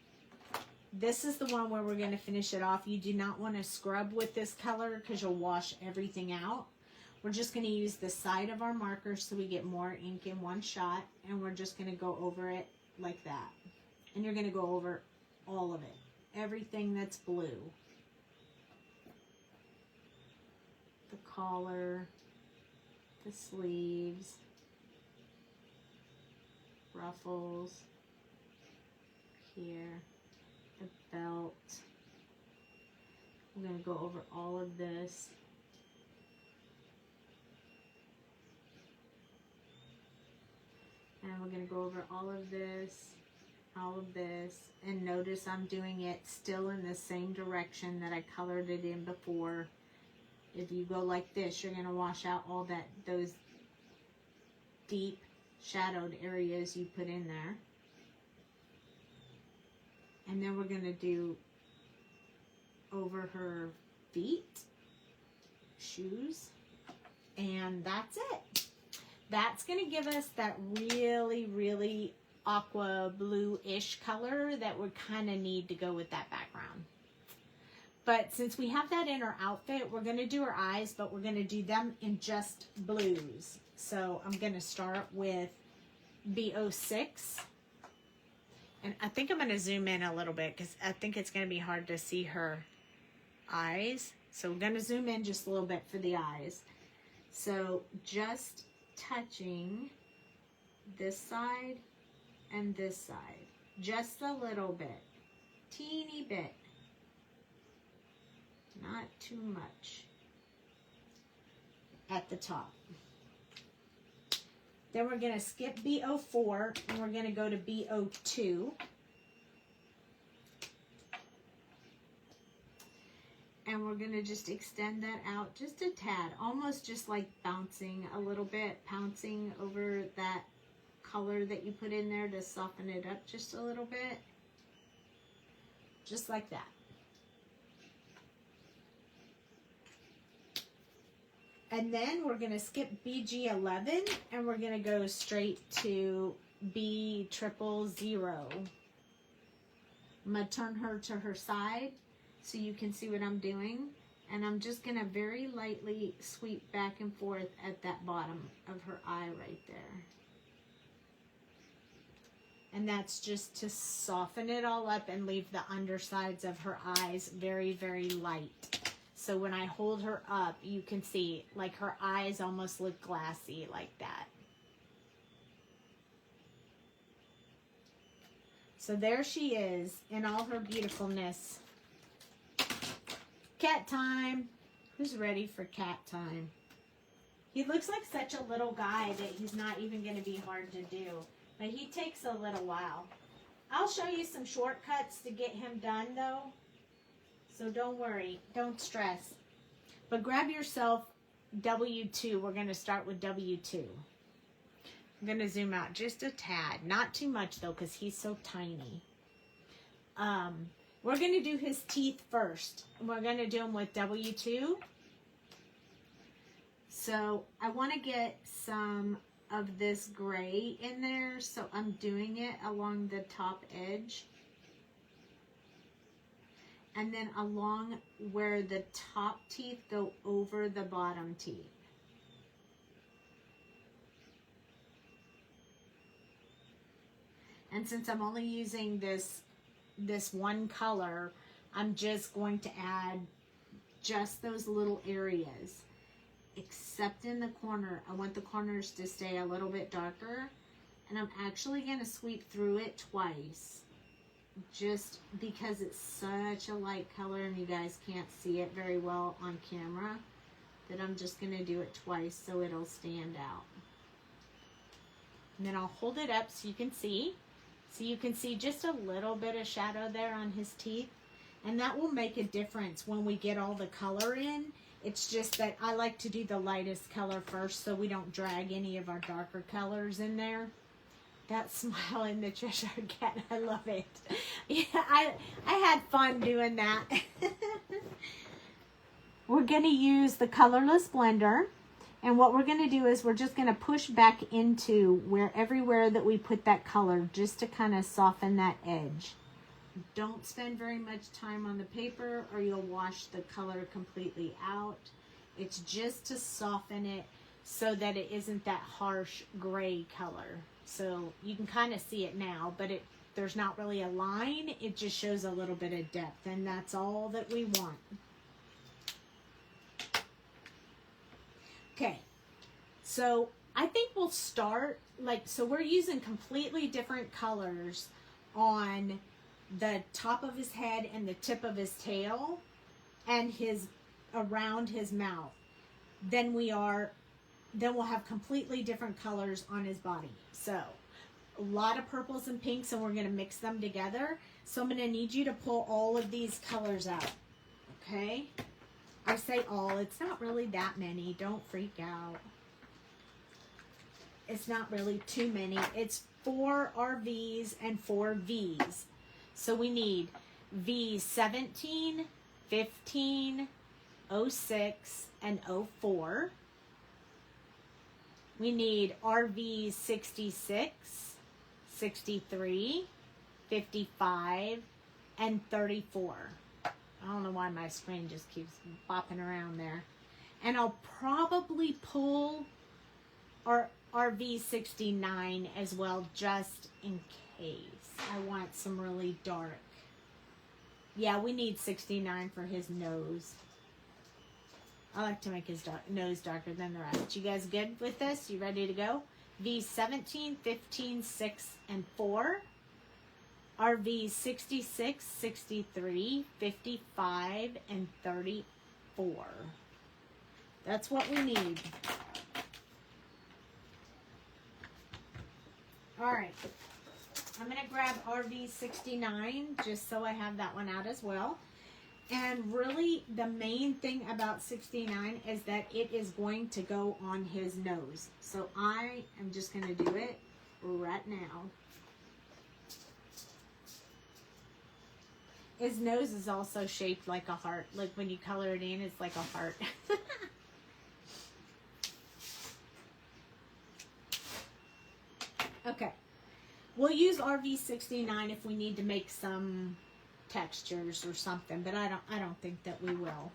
This is the one where we're going to finish it off. You do not want to scrub with this color because you'll wash everything out. We're just going to use the side of our marker so we get more ink in one shot. And we're just going to go over it like that. And you're going to go over all of it. Everything that's blue. The collar. The sleeves, ruffles, here, the belt. We're going to go over all of this. And we're going to go over all of this, and notice I'm doing it still in the same direction that I colored it in before. If you go like this, you're going to wash out all those deep shadowed areas you put in there. And then we're going to do over her feet, shoes, and that's it. That's going to give us that really, really aqua blue-ish color that we kind of need to go with that background. But since we have that in our outfit, we're going to do her eyes, but we're going to do them in just blues. So I'm going to start with B06. And I think I'm going to zoom in a little bit because I think it's going to be hard to see her eyes. So we're going to zoom in just a little bit for the eyes. So just touching this side and this side. Just a little bit. Teeny bit. Not too much at the top. Then we're going to skip B04 and we're going to go to B02. And we're going to just extend that out just a tad, almost just like bouncing a little bit, pouncing over that color that you put in there to soften it up just a little bit. Just like that. And then we're going to skip BG11 and we're going to go straight to B000. I'm going to turn her to her side so you can see what I'm doing. And I'm just going to very lightly sweep back and forth at that bottom of her eye right there. And that's just to soften it all up and leave the undersides of her eyes very, very light. So when I hold her up, you can see like her eyes almost look glassy like that. So there she is in all her beautifulness. Cat time. Who's ready for cat time? He looks like such a little guy that he's not even going to be hard to do. But he takes a little while. I'll show you some shortcuts to get him done though. So don't worry. Don't stress. But grab yourself W2. We're going to start with W2. I'm going to zoom out just a tad. Not too much though because he's so tiny. We're going to do his teeth first. We're going to do them with W2. So I want to get some of this gray in there. So I'm doing it along the top edge. And then along where the top teeth go over the bottom teeth. And since I'm only using this one color, I'm just going to add just those little areas. Except in the corner. I want the corners to stay a little bit darker. And I'm actually going to sweep through it twice. Just because it's such a light color and you guys can't see it very well on camera. That I'm just going to do it twice so it'll stand out. And then I'll hold it up so you can see. So you can see just a little bit of shadow there on his teeth. And that will make a difference when we get all the color in. It's just that I like to do the lightest color first so we don't drag any of our darker colors in there. That smile in the Cheshire Cat, I love it. Yeah, I had fun doing that. We're going to use the colorless blender. And what we're going to do is we're just going to push back into everywhere that we put that color just to kind of soften that edge. Don't spend very much time on the paper or you'll wash the color completely out. It's just to soften it so that it isn't that harsh gray color. So you can kind of see it now, but there's not really a line. It just shows a little bit of depth, and that's all that we want. Okay, so I think we'll start, so we're using completely different colors on the top of his head and the tip of his tail and around his mouth. Then we'll have completely different colors on his body. So a lot of purples and pinks, and we're going to mix them together. So I'm going to need you to pull all of these colors out. Okay? I say all. It's not really that many. Don't freak out. It's not really too many. It's 4 RVs and 4 Vs. So we need V17, 15, 06, and 04. We need RV 66, 63, 55, and 34. I don't know why my screen just keeps bopping around there. And I'll probably pull our RV 69 as well, just in case. I want some really dark. Yeah, we need 69 for his nose. I like to make his nose darker than the rest. You guys good with this? You ready to go? V17, 15, 6, and 4. RV 66, 63, 55, and 34. That's what we need. All right. I'm going to grab RV 69 just so I have that one out as well. And really, the main thing about 69 is that it is going to go on his nose. So I am just going to do it right now. His nose is also shaped like a heart. Like when you color it in, it's like a heart. Okay. We'll use RV69 if we need to make some textures or something, but I don't think that we will.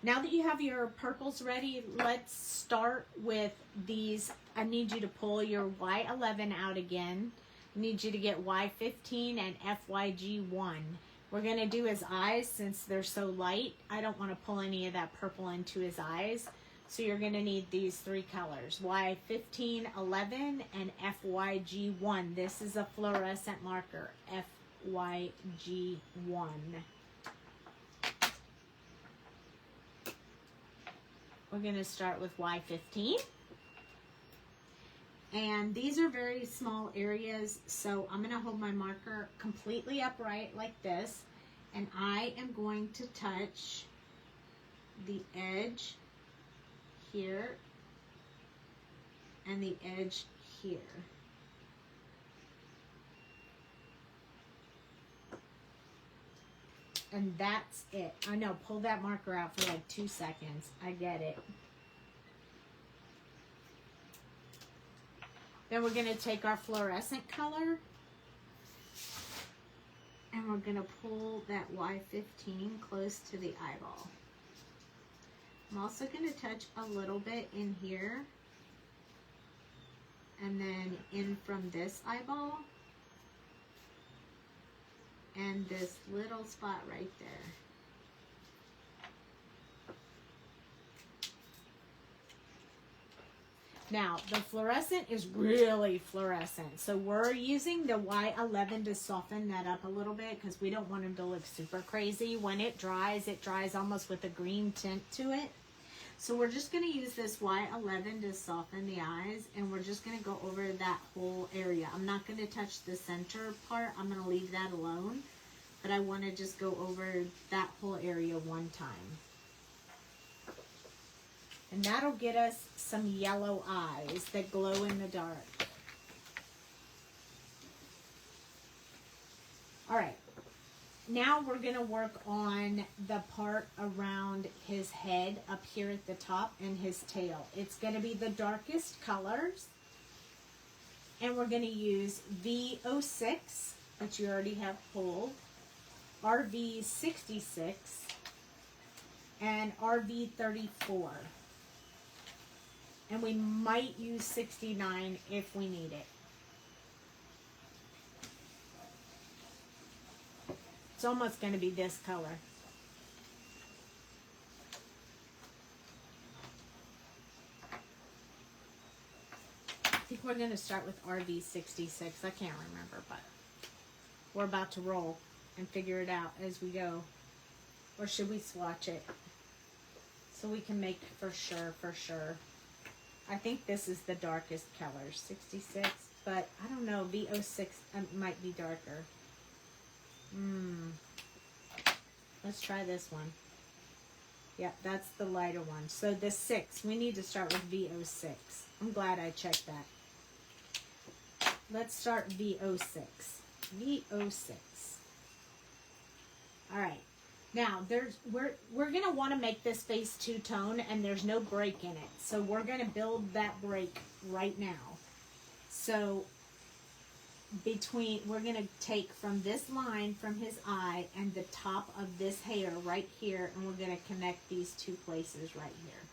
Now that you have your purples ready, let's start with these. I need you to pull your Y11 out again. I need you to get Y15 and FYG1. We're going to do his eyes since they're so light. I don't want to pull any of that purple into his eyes. So you're going to need these three colors, Y15, 11, and FYG1. This is a fluorescent marker, FYG1. We're going to start with Y15. And these are very small areas, so I'm going to hold my marker completely upright like this. And I am going to touch the edge here and the edge here. And that's it. I know, pull that marker out for like 2 seconds. I get it. Then we're going to take our fluorescent color and we're going to pull that Y15 close to the eyeball. I'm also going to touch a little bit in here and then in from this eyeball and this little spot right there. Now, the fluorescent is really fluorescent, so we're using the Y11 to soften that up a little bit because we don't want him to look super crazy. When it dries almost with a green tint to it. So we're just going to use this Y11 to soften the eyes, and we're just going to go over that whole area. I'm not going to touch the center part. I'm going to leave that alone, but I want to just go over that whole area one time. And that'll get us some yellow eyes that glow in the dark. All right. Now we're going to work on the part around his head up here at the top and his tail. It's going to be the darkest colors. And we're going to use V06, which you already have pulled, RV66, and RV34. And we might use 69 if we need it. It's almost going to be this color. I think we're going to start with RV66. I can't remember, but we're about to roll and figure it out as we go. Or should we swatch it? So we can make for sure. I think this is the darkest color, 66, but I don't know, V06 might be darker. Let's try this one. Yeah, that's the lighter one. So the 6, we need to start with V06. I'm glad I checked that. Let's start V06. V06. All right. Now, we're going to want to make this face two-tone, and there's no break in it. So we're going to build that break right now. So we're going to take from this line from his eye and the top of this hair right here, and we're going to connect these two places right here.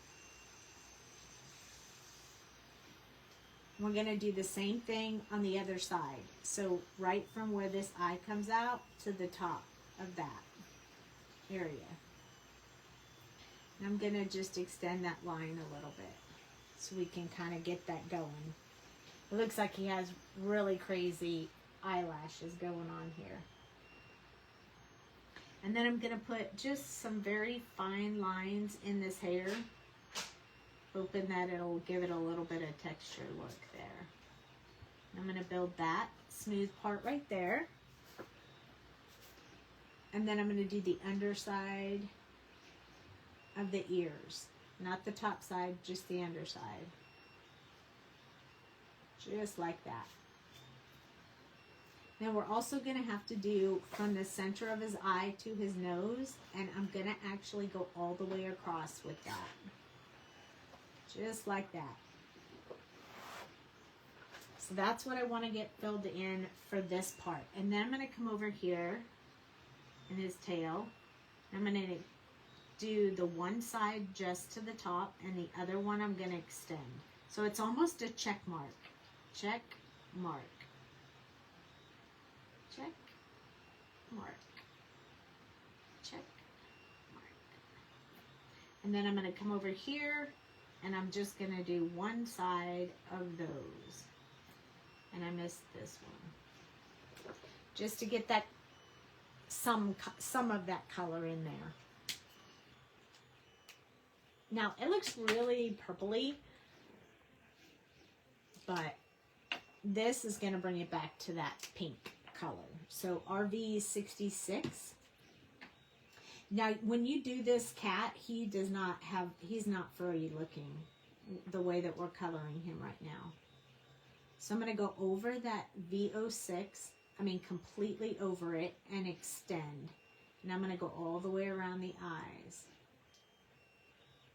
We're going to do the same thing on the other side. So right from where this eye comes out to the top of that area. And I'm going to just extend that line a little bit so we can kind of get that going. It looks like he has really crazy eyelashes going on here. And then I'm going to put just some very fine lines in this hair, hoping that it'll give it a little bit of texture look there. I'm going to build that smooth part right there. And then I'm going to do the underside of the ears. Not the top side, just the underside. Just like that. Now we're also going to have to do from the center of his eye to his nose, and I'm going to actually go all the way across with that. Just like that. So that's what I want to get filled in for this part. And then I'm going to come over here in his tail. I'm going to do the one side just to the top, and the other one I'm going to extend. So it's almost a check mark. Check mark. Check mark. Check mark. And then I'm going to come over here, and I'm just going to do one side of those. And I missed this one. Just to get that some of that color in there. Now, it looks really purpley, but this is going to bring it back to that pink color. So RV 66. Now, when you do this cat, he's not furry looking the way that we're coloring him right now. So I'm going to go over that V06, completely over it, and extend. And I'm going to go all the way around the eyes.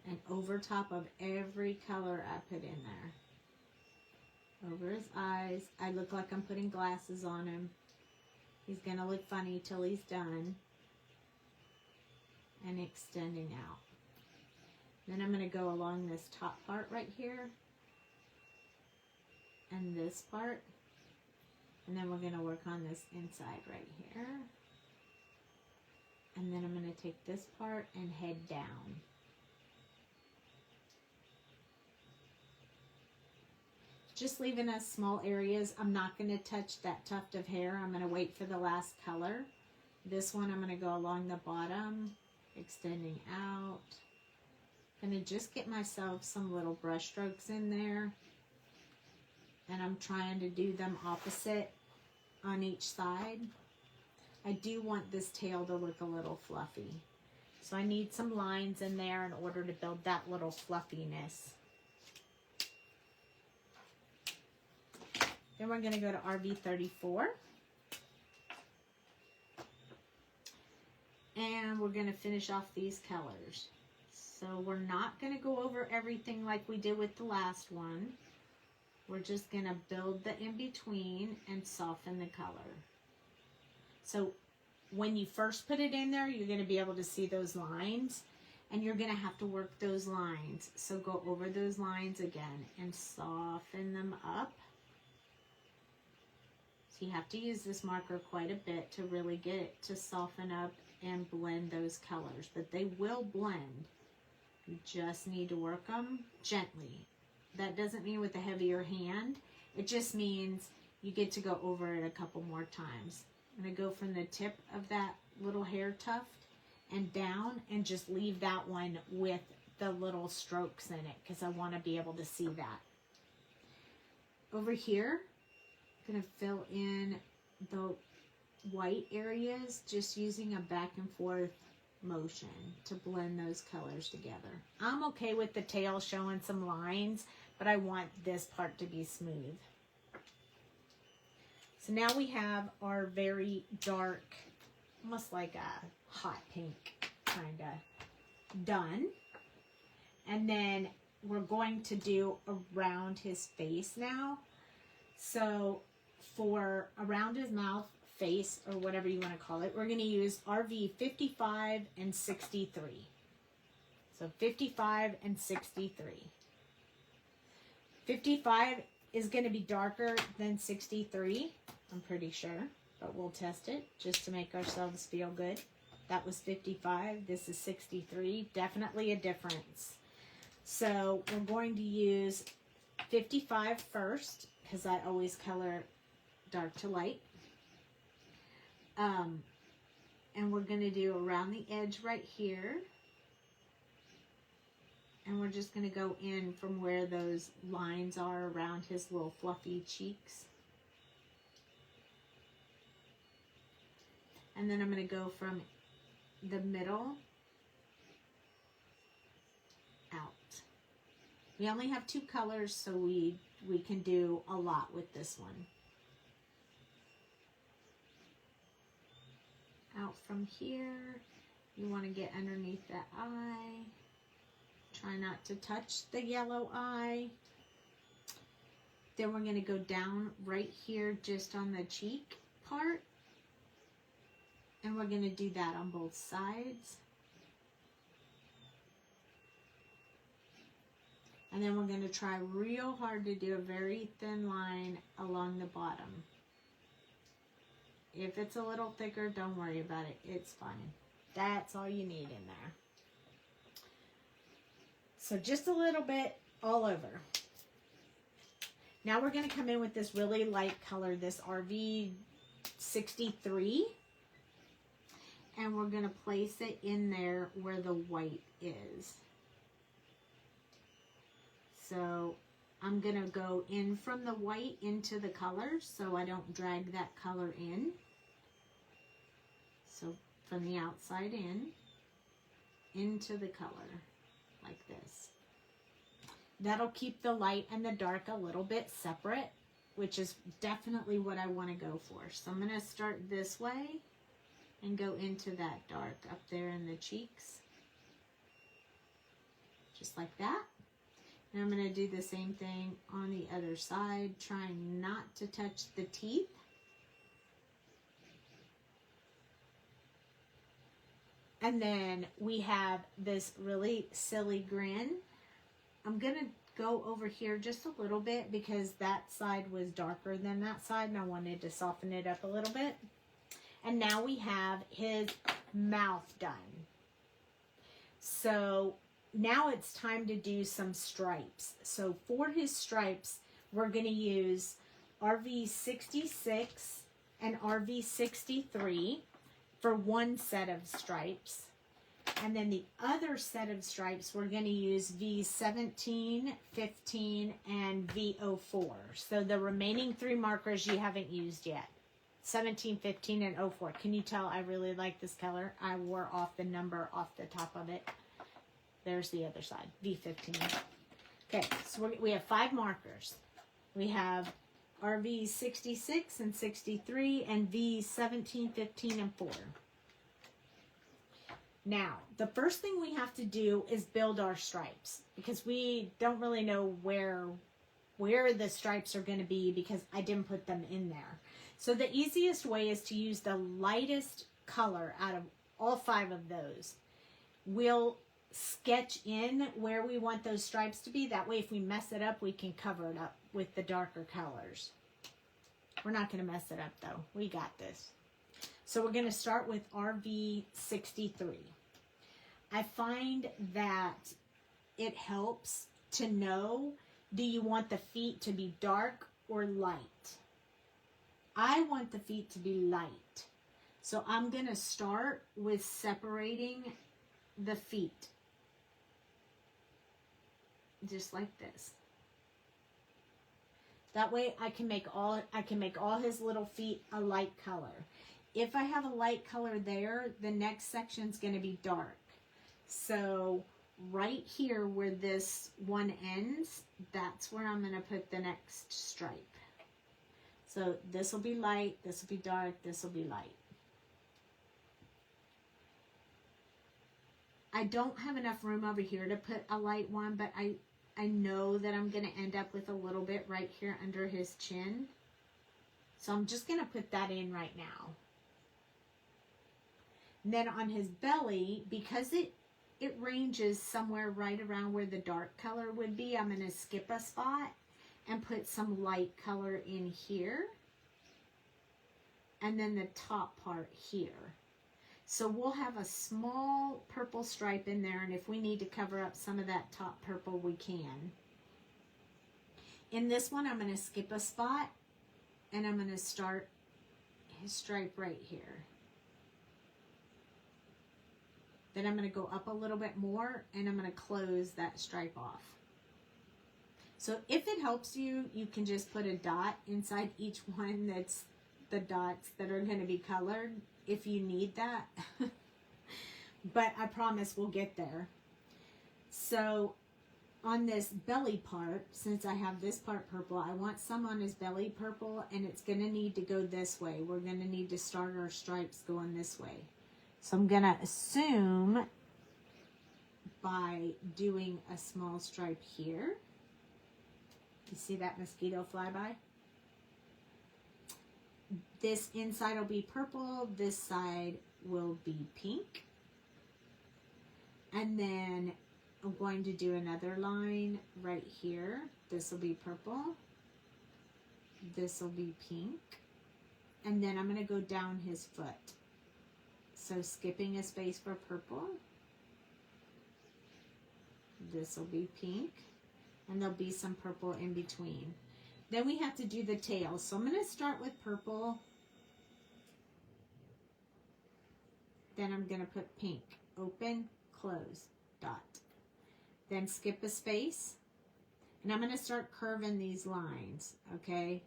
And over top of every color I put in there. Over his eyes. I look like I'm putting glasses on him. He's going to look funny till he's done. And extending out. Then I'm going to go along this top part right here. And this part. And then we're going to work on this inside right here. And then I'm going to take this part and head down. Just leaving us small areas. I'm not going to touch that tuft of hair. I'm going to wait for the last color. This one I'm going to go along the bottom, extending out. I'm going to just get myself some little brush strokes in there. And I'm trying to do them opposite on each side. I do want this tail to look a little fluffy. So I need some lines in there in order to build that little fluffiness. Then we're going to go to RV34. And we're going to finish off these colors. So we're not going to go over everything like we did with the last one. We're just going to build the in-between and soften the color. So when you first put it in there, you're going to be able to see those lines. And you're going to have to work those lines. So go over those lines again and soften them up. So you have to use this marker quite a bit to really get it to soften up and blend those colors. But they will blend. You just need to work them gently. That doesn't mean with a heavier hand. It just means you get to go over it a couple more times. I'm going to go from the tip of that little hair tuft and down and just leave that one with the little strokes in it because I want to be able to see that. Over here, I'm going to fill in the white areas just using a back and forth motion to blend those colors together. I'm okay with the tail showing some lines, but I want this part to be smooth. So now we have our very dark, almost like a hot pink kind of done. And then we're going to do around his face now. So for around his mouth, face, or whatever you want to call it, we're going to use RV 55 and 63. So 55 and 63. 55 is going to be darker than 63, I'm pretty sure, but we'll test it just to make ourselves feel good. That was 55, this is 63, definitely a difference. So we're going to use 55 first, because I always color dark to light. And we're going to do around the edge right here. And we're just going to go in from where those lines are around his little fluffy cheeks. And then I'm going to go from the middle out. We only have 2 colors, so we can do a lot with this one. Out from here, you want to get underneath the eye. Try not to touch the yellow eye. Then we're going to go down right here just on the cheek part. And we're going to do that on both sides. And then we're going to try real hard to do a very thin line along the bottom. If it's a little thicker, don't worry about it. It's fine. That's all you need in there. So just a little bit all over. Now we're going to come in with this really light color, this RV 63. And we're going to place it in there where the white is. So I'm going to go in from the white into the color so I don't drag that color in. So from the outside in, into the color, like this. That'll keep the light and the dark a little bit separate, which is definitely what I want to go for. So I'm going to start this way and go into that dark up there in the cheeks. Just like that. And I'm going to do the same thing on the other side, trying not to touch the teeth. And then we have this really silly grin. I'm going to go over here just a little bit because that side was darker than that side and I wanted to soften it up a little bit. And now we have his mouth done. So now it's time to do some stripes. So for his stripes, we're going to use RV 66 and RV 63 for one set of stripes. And then the other set of stripes, we're going to use V17, 15, and V04. So the remaining 3 markers you haven't used yet. 17, 15, and 04. Can you tell I really like this color? I wore off the number off the top of it. There's the other side, V15. Okay, so we have 5 markers. We have RV 66 and 63 and V17, 15, and 4. Now, the first thing we have to do is build our stripes because we don't really know where the stripes are going to be because I didn't put them in there. So the easiest way is to use the lightest color out of all 5 of those. We'll sketch in where we want those stripes to be. That way if we mess it up, we can cover it up with the darker colors. We're not going to mess it up though. We got this. So we're going to start with RV 63. I find that it helps to know, do you want the feet to be dark or light? I want the feet to be light. So I'm going to start with separating the feet. Just like this. That way I can make all his little feet a light color. If I have a light color there, the next section is going to be dark. So right here where this one ends, that's where I'm going to put the next stripe. So this will be light, this will be dark, this will be light. I don't have enough room over here to put a light one, but I know that I'm going to end up with a little bit right here under his chin. So I'm just going to put that in right now. And then on his belly, because it ranges somewhere right around where the dark color would be, I'm going to skip a spot and put some light color in here. And then the top part here. So we'll have a small purple stripe in there, and if we need to cover up some of that top purple, we can. In this one, I'm going to skip a spot, and I'm going to start his stripe right here. Then I'm going to go up a little bit more, and I'm going to close that stripe off. So if it helps you, you can just put a dot inside each one that's the dots that are going to be colored if you need that. But I promise we'll get there. So on this belly part, since I have this part purple, I want some on his belly purple, and it's going to need to go this way. We're going to need to start our stripes going this way. So I'm going to assume by doing a small stripe here. You see that mosquito flyby? This inside will be purple, this side will be pink. And then I'm going to do another line right here. This will be purple. This will be pink. And then I'm going to go down his foot. So skipping a space for purple. This will be pink. And there'll be some purple in between. Then we have to do the tail. So I'm going to start with purple. Then I'm going to put pink. Open, close, dot. Then skip a space. And I'm going to start curving these lines, okay?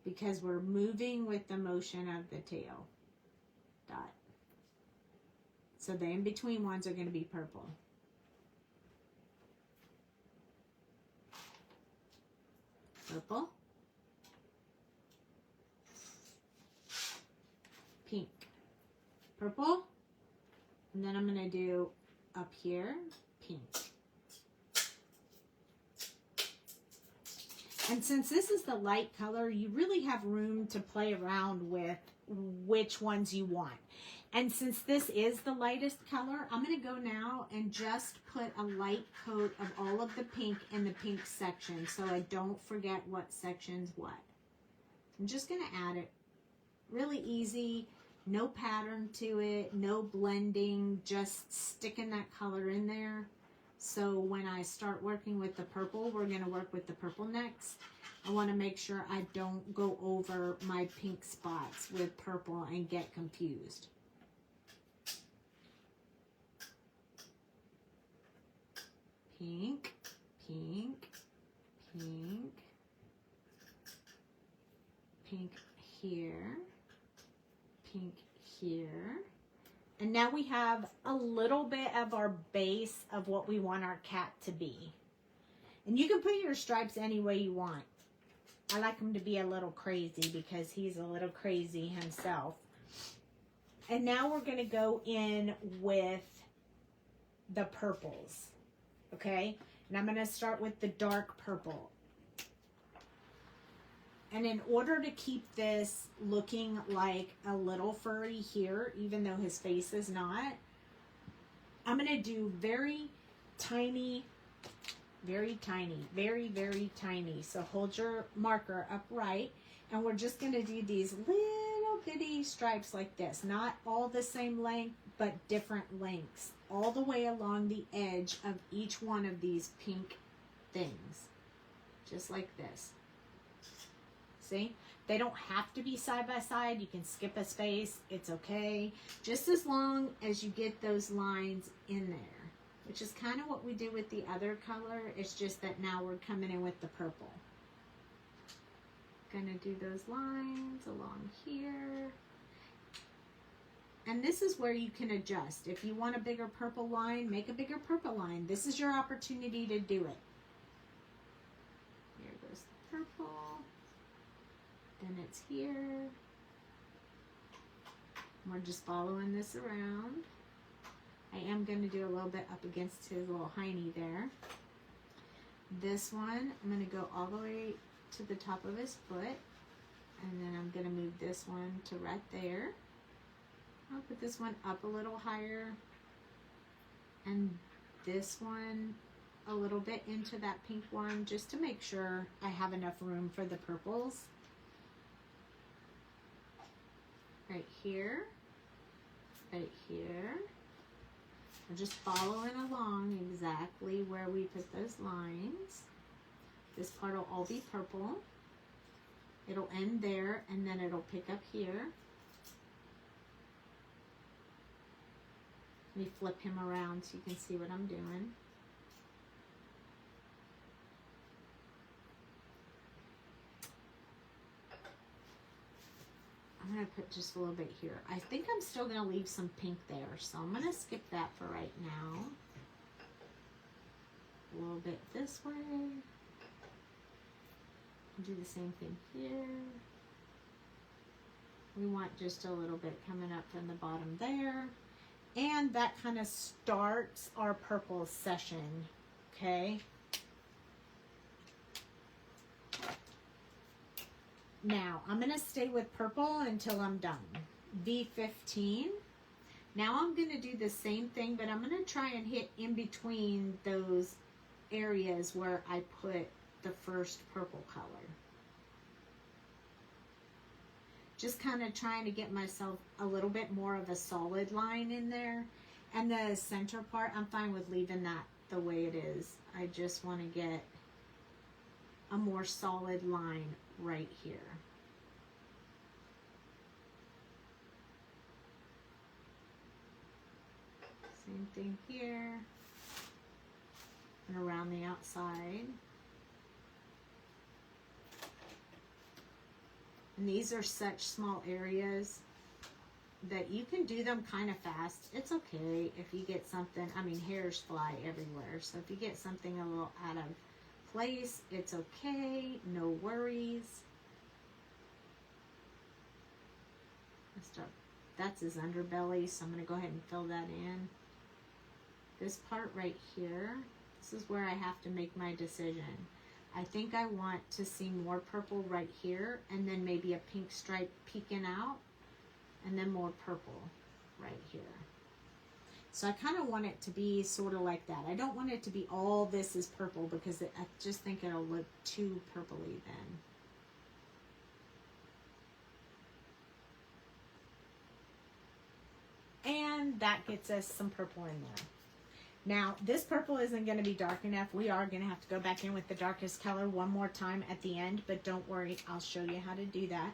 Because we're moving with the motion of the tail. Dot. So the in-between ones are going to be purple. Purple. Pink. Purple. And then I'm going to do up here, pink. And since this is the light color, you really have room to play around with which ones you want. And since this is the lightest color, I'm going to go now and just put a light coat of all of the pink in the pink section so I don't forget what section's what. I'm just going to add it. Really easy, no pattern to it, no blending, just sticking that color in there. So when I start working with the purple, we're going to work with the purple next. I want to make sure I don't go over my pink spots with purple and get confused. Pink, pink, pink, pink here, pink here. And now we have a little bit of our base of what we want our cat to be. And you can put your stripes any way you want. I like him to be a little crazy because he's a little crazy himself. And now we're going to go in with the purples. Okay? And I'm going to start with the dark purple. And in order to keep this looking like a little furry here, even though his face is not, I'm going to do very tiny, very tiny, very, very tiny. So hold your marker upright, and we're just going to do these little bitty stripes like this. Not all the same length, but different lengths, all the way along the edge of each one of these pink things. Just like this. See? They don't have to be side by side. You can skip a space. It's okay. Just as long as you get those lines in there, which is kind of what we did with the other color. It's just that now we're coming in with the purple. Gonna do those lines along here. And this is where you can adjust. If you want a bigger purple line, make a bigger purple line. This is your opportunity to do it. Here goes the purple. Then it's here. We're just following this around. I am going to do a little bit up against his little hiney there. This one, I'm going to go all the way to the top of his foot. And then I'm going to move this one to right there. I'll put this one up a little higher. And this one a little bit into that pink one, just to make sure I have enough room for the purples. Right here, right here. We're just following along exactly where we put those lines. This part will all be purple. It'll end there, and then it'll pick up here. Let me flip him around so you can see what I'm doing. to put just a little bit here. I think I'm still going to leave some pink there, so I'm going to skip that for right now. A little bit this way. Do the same thing here. We want just a little bit coming up from the bottom there. And that kind of starts our purple session, okay? Now, I'm going to stay with purple until I'm done. V15. Now I'm going to do the same thing, but I'm going to try and hit in between those areas where I put the first purple color. Just kind of trying to get myself a little bit more of a solid line in there. And the center part, I'm fine with leaving that the way it is. I just want to get a more solid line right here. Same thing here. And around the outside. And these are such small areas that you can do them kind of fast. It's okay if you get something, I mean, hairs fly everywhere. So if you get something a little out of place, it's okay, no worries. That's his underbelly, so I'm going to go ahead and fill that in. This part right here, this is where I have to make my decision. I think I want to see more purple right here, and then maybe a pink stripe peeking out, and then more purple right here. So I kind of want it to be sort of like that. I don't want it to be all this is purple, because I just think it'll look too purpley then. And that gets us some purple in there. Now, this purple isn't going to be dark enough. We are going to have to go back in with the darkest color one more time at the end, but don't worry, I'll show you how to do that.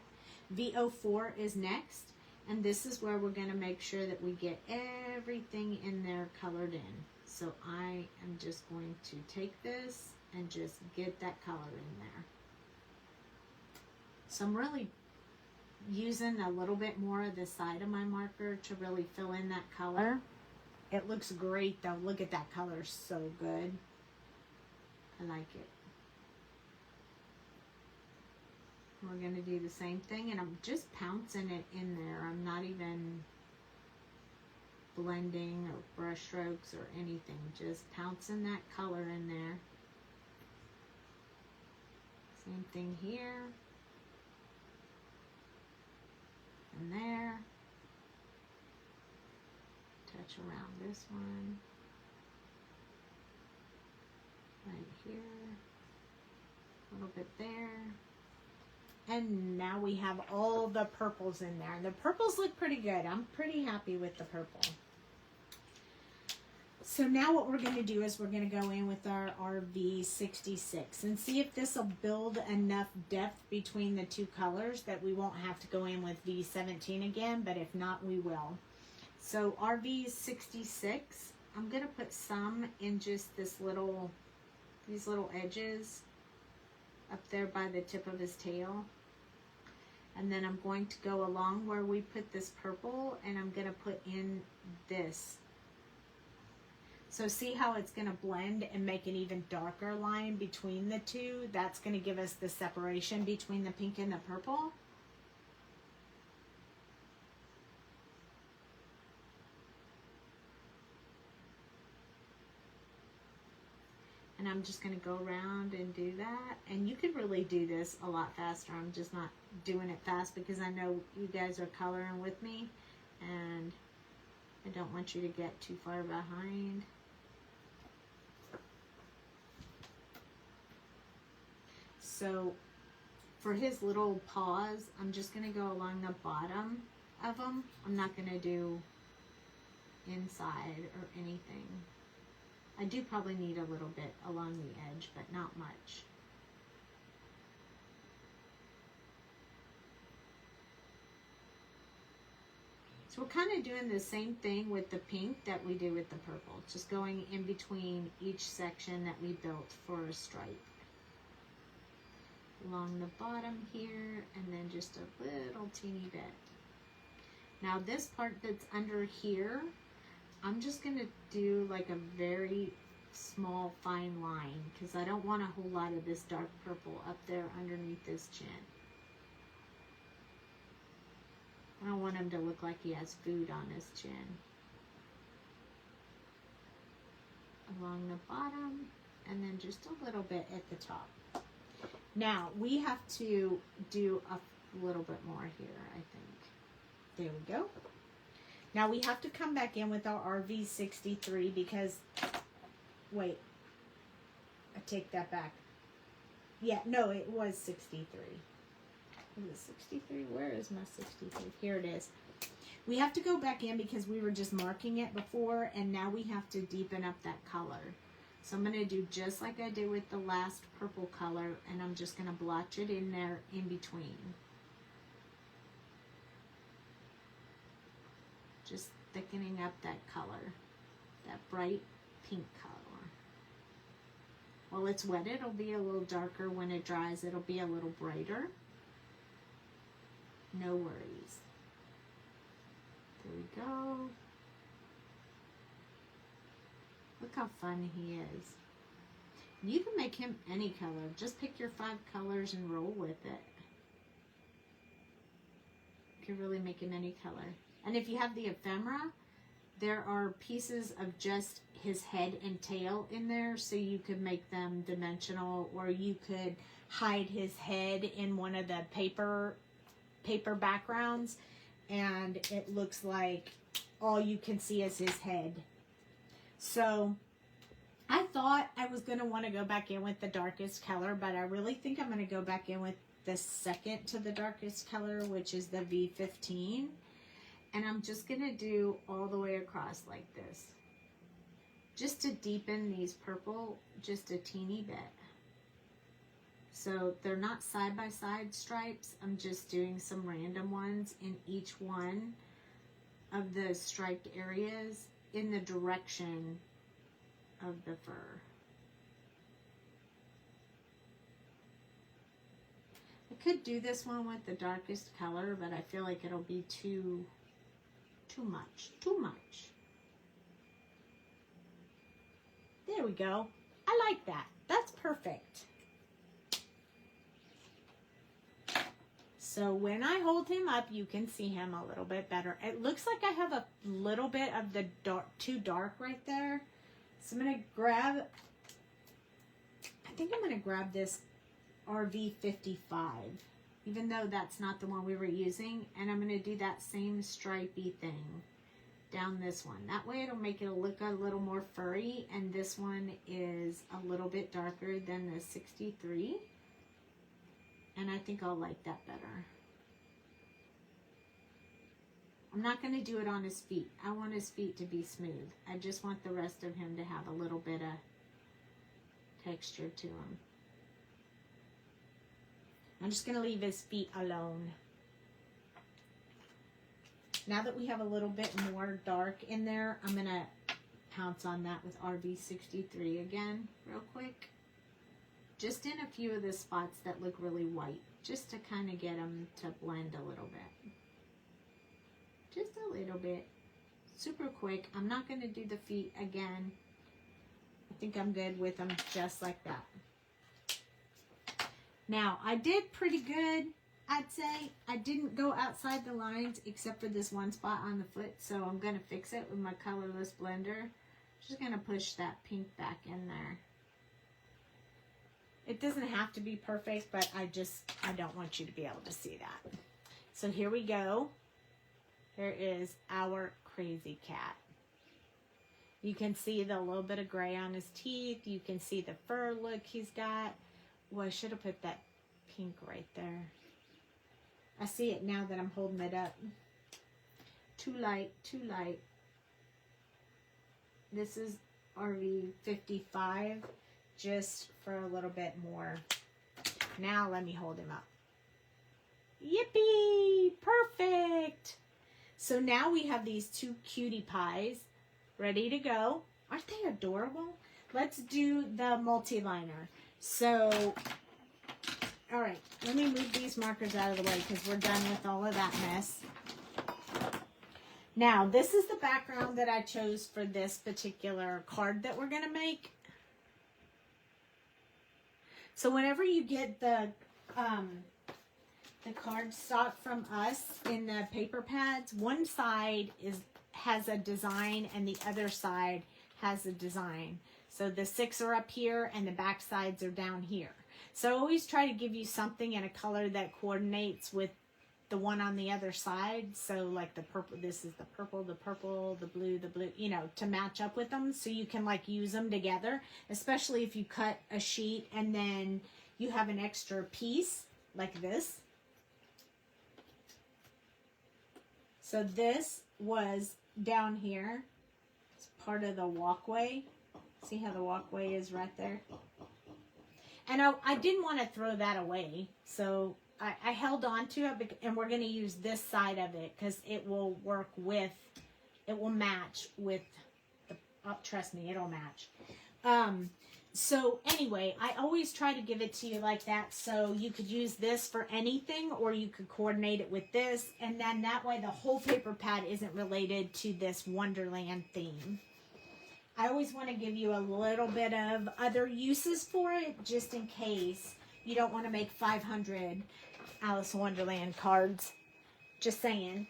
V04 is next, and this is where we're going to make sure that we get everything in there colored in. So I am just going to take this and just get that color in there. So I'm really using a little bit more of the side of my marker to really fill in that color. It looks great though. Look at that color, so good. I like it. We're going to do the same thing, and I'm just pouncing it in there. I'm not even blending or brush strokes or anything. Just pouncing that color in there. Same thing here. And there. Touch around this one, right here, a little bit there, and now we have all the purples in there. And the purples look pretty good. I'm pretty happy with the purple. So now what we're going to do is we're going to go in with our RV66 and see if this will build enough depth between the two colors that we won't have to go in with V17 again, but if not, we will. So RV66, I'm going to put some in just these little edges up there by the tip of his tail. And then I'm going to go along where we put this purple, and I'm going to put in this. So see how it's going to blend and make an even darker line between the two? That's going to give us the separation between the pink and the purple. And I'm just going to go around and do that. And you could really do this a lot faster. I'm just not doing it fast because I know you guys are coloring with me. And I don't want you to get too far behind. So for his little paws, I'm just going to go along the bottom of them. I'm not going to do inside or anything. I do probably need a little bit along the edge, but not much. So we're kind of doing the same thing with the pink that we do with the purple. Just going in between each section that we built for a stripe. Along the bottom here, and then just a little teeny bit. Now this part that's under here, I'm just going to do like a very small fine line because I don't want a whole lot of this dark purple up there underneath his chin. I don't want him to look like he has food on his chin. Along the bottom, and then just a little bit at the top. Now, we have to do a little bit more here, I think. There we go. Now, we have to come back in with our RV63 because, wait, I take that back. Yeah, no, it was 63. Is it 63? Where is my 63? Here it is. We have to go back in because we were just marking it before, and now we have to deepen up that color. So I'm going to do just like I did with the last purple color, and I'm just going to blotch it in there in between. Just thickening up that color, that bright pink color. While it's wet, it'll be a little darker. When it dries, it'll be a little brighter. No worries. There we go. Look how fun he is. You can make him any color. Just pick your 5 colors and roll with it. You can really make him any color. And if you have the ephemera, there are pieces of just his head and tail in there, so you could make them dimensional, or you could hide his head in one of the paper backgrounds, and it looks like all you can see is his head. So I thought I was going to want to go back in with the darkest color, but I really think I'm going to go back in with the second to the darkest color, which is the V15. And I'm just going to do all the way across like this, just to deepen these purple just a teeny bit. So they're not side-by-side stripes. I'm just doing some random ones in each one of the striped areas in the direction of the fur. I could do this one with the darkest color, but I feel like it'll be too much. There we go. I like that. That's perfect. So when I hold him up, you can see him a little bit better. It looks like I have a little bit of the dark, too dark right there. So I'm going to grab, I think I'm going to grab this RV55, even though that's not the one we were using. And I'm going to do that same stripey thing down this one. That way it'll make it look a little more furry. And this one is a little bit darker than the 63. And I think I'll like that better. I'm not going to do it on his feet. I want his feet to be smooth. I just want the rest of him to have a little bit of texture to him. I'm just going to leave his feet alone. Now that we have a little bit more dark in there, I'm going to pounce on that with RV63 again real quick. Just in a few of the spots that look really white, just to kind of get them to blend a little bit. Just a little bit. Super quick. I'm not going to do the feet again. I think I'm good with them just like that. Now, I did pretty good, I'd say. I didn't go outside the lines except for this one spot on the foot, so I'm going to fix it with my colorless blender. Just going to push that pink back in there. It doesn't have to be perfect, but I don't want you to be able to see that. So here we go. There is our crazy cat. You can see the little bit of gray on his teeth. You can see the fur look he's got. Well, I should have put that pink right there. I see it now that I'm holding it up. Too light, too light. This is RV55. Just for a little bit more. Now let me hold him up. Yippee! Perfect! So now we have these 2 cutie pies ready to go. Aren't they adorable? Let's do the multi-liner. So, alright, let me move these markers out of the way because we're done with all of that mess. Now, this is the background that I chose for this particular card that we're going to make. So whenever you get the cardstock from us in the paper pads, one side has a design and the other side has a design. So the 6 are up here and the back sides are down here. So I always try to give you something in a color that coordinates with the one on the other side. So like the purple, this is the purple, the blue, you know, to match up with them. So you can like use them together, especially if you cut a sheet and then you have an extra piece like this. So this was down here. It's part of the walkway. See how the walkway is right there? And I didn't want to throw that away. So I held on to it, and we're going to use this side of it because it will work with, it will match with, oh, trust me, it'll match. So anyway, I always try to give it to you like that, so you could use this for anything, or you could coordinate it with this, and then that way the whole paper pad isn't related to this Wonderland theme. I always want to give you a little bit of other uses for it, just in case you don't want to make 500 Alice in Wonderland cards. Just saying.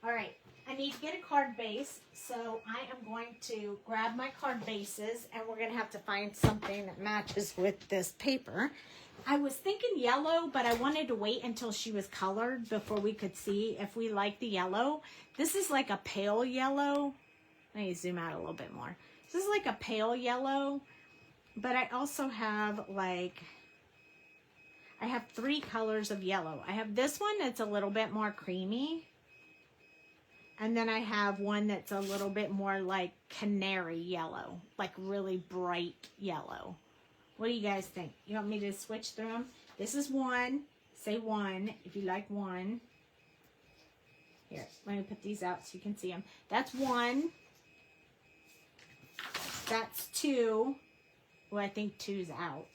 All right, I need to get a card base, so I am going to grab my card bases, and we're going to have to find something that matches with this paper. I was thinking yellow, but I wanted to wait until she was colored before we could see if we like the yellow. This is like a pale yellow. Let me zoom out a little bit more. This is like a pale yellow, but I also have like, I have 3 colors of yellow. I have this one that's a little bit more creamy. And then I have one that's a little bit more like canary yellow, like really bright yellow. What do you guys think? You want me to switch through them? This is 1. Say 1 if you like 1. Here, let me put these out so you can see them. That's 1. That's 2. Well, I think 2's out.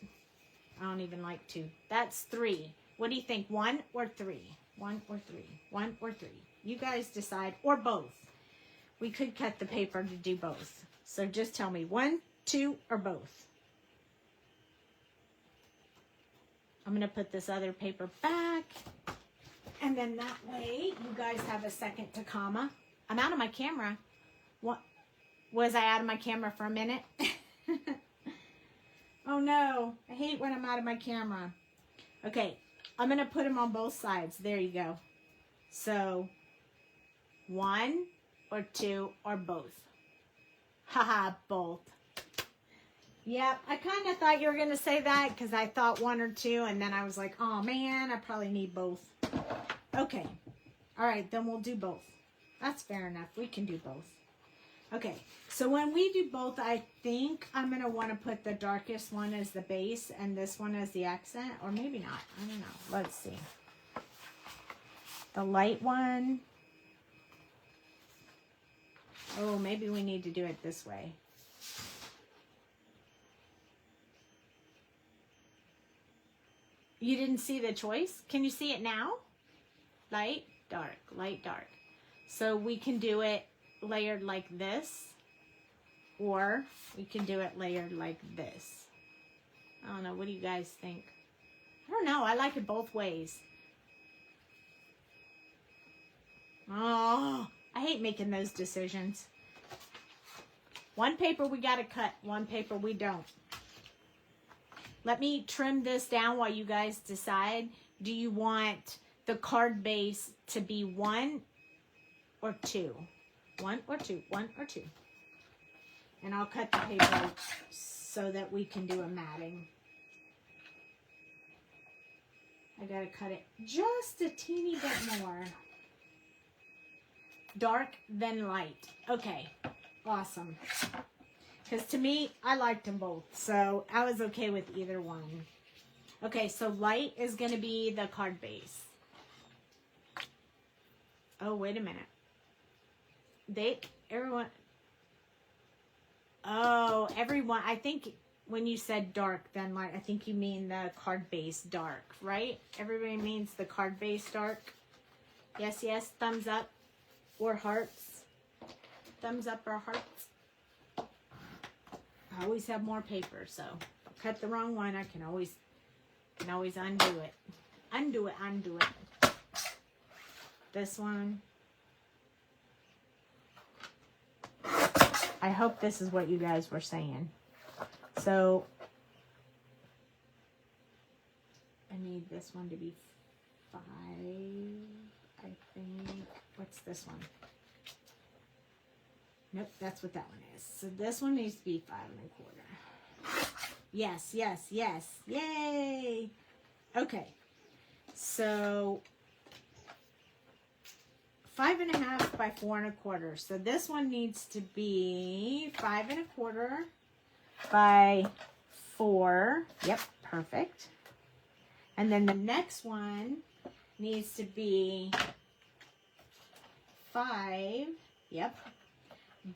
I don't even like 2. That's 3. What do you think? 1 or 3? 1 or 3? 1 or 3? You guys decide, or both. We could cut the paper to do both. So just tell me 1, 2, or both. I'm going to put this other paper back. And then that way, you guys have a second to comma. I'm out of my camera. What? Was I out of my camera for a minute? Oh no, I hate when I'm out of my camera. Okay, I'm going to put them on both sides. There you go. So, 1 or 2 or both. Haha, both. Yep, I kind of thought you were going to say that because I thought 1 or 2, and then I was like, oh man, I probably need both. Okay, all right, then we'll do both. That's fair enough. We can do both. Okay, so when we do both, I think I'm going to want to put the darkest one as the base and this one as the accent, or maybe not. I don't know. Let's see. The light one. Oh, maybe we need to do it this way. You didn't see the choice? Can you see it now? Light, dark, light, dark. So we can do it layered like this, or we can do it layered like this. I don't know. What do you guys think? I don't know. I like it both ways. Oh, I hate making those decisions. One paper we got to cut. One paper we don't. Let me trim this down while you guys decide. Do you want the card base to be 1 or 2? 1 or 2, 1 or 2. And I'll cut the paper so that we can do a matting. I gotta cut it just a teeny bit more. Dark, then light. Okay, awesome. Because to me, I liked them both, so I was okay with either one. Okay, so light is gonna be the card base. Oh, wait a minute. Everyone, I think when you said dark, then light, I think you mean the card base dark, right? Everybody means the card base dark. Yes, yes, thumbs up. or hearts. Thumbs up or hearts. I always have more paper, so if I cut the wrong one, I can always undo it. Undo it. This one. I hope this is what you guys were saying. So I need this one to be 5, I think. What's this one? Nope, that's what that one is. So this one needs to be 5 1/4. Yes, yes, yes. Yay! Okay. So 5 1/2 by 4 1/4. So this one needs to be 5 1/4 by 4. Yep, perfect. And then the next one needs to be 5. Yep.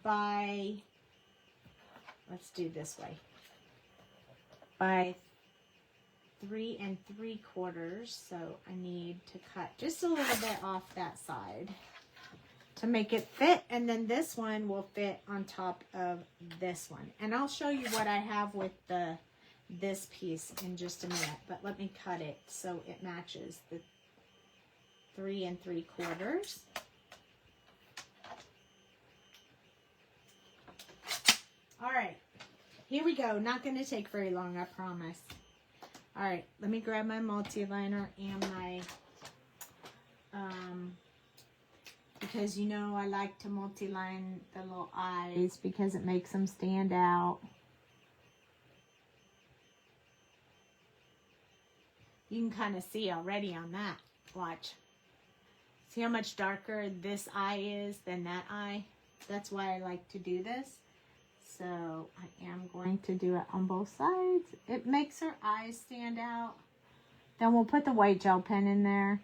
By, let's do this way, by 3 3/4. So I need to cut just a little bit off that side to make it fit, and then this one will fit on top of this one. And I'll show you what I have with this piece in just a minute, but let me cut it so it matches the 3 3/4. All right, here we go. Not going to take very long, I promise. All right, let me grab my multi-liner and my, because you know I like to multi-line the little eyes because it makes them stand out. You can kind of see already on that. Watch. See how much darker this eye is than that eye? That's why I like to do this. So I am going to do it on both sides. It makes her eyes stand out. Then we'll put the white gel pen in there.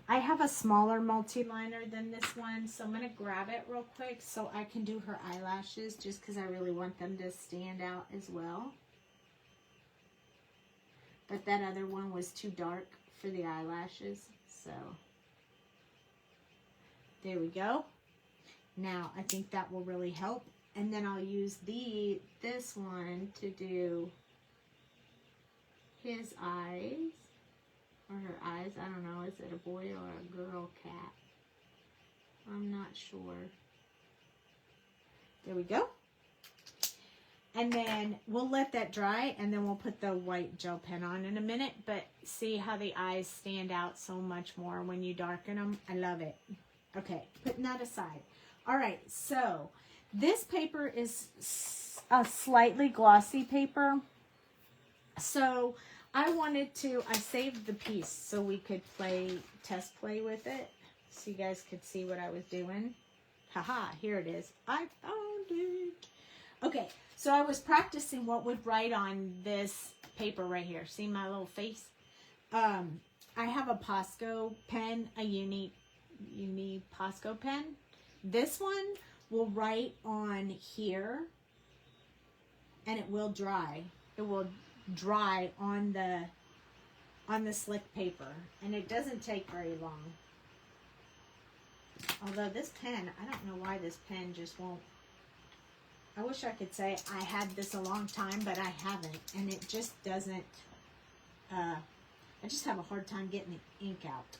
I have a smaller multi-liner than this one, so I'm going to grab it real quick so I can do her eyelashes just because I really want them to stand out as well. But that other one was too dark for the eyelashes, so there we go. Now I think that will really help. And then I'll use this one to do his eyes, or her eyes. I don't know, is it a boy or a girl cat? I'm not sure. There we go. And then we'll let that dry, and then we'll put the white gel pen on in a minute. But see how the eyes stand out so much more when you darken them? I love it. Okay, putting that aside. All right, so this paper is a slightly glossy paper. So I saved the piece so we could test play with it. So you guys could see what I was doing. Haha, here it is. I found it. Okay, so I was practicing what would write on this paper right here. See my little face? I have a Posco pen, a Uni Posco pen. This one will write on here, and it will dry. It will dry on the slick paper, and it doesn't take very long. Although this pen, I don't know why this pen just won't. I wish I could say I had this a long time, but I haven't, and it just doesn't. I just have a hard time getting the ink out.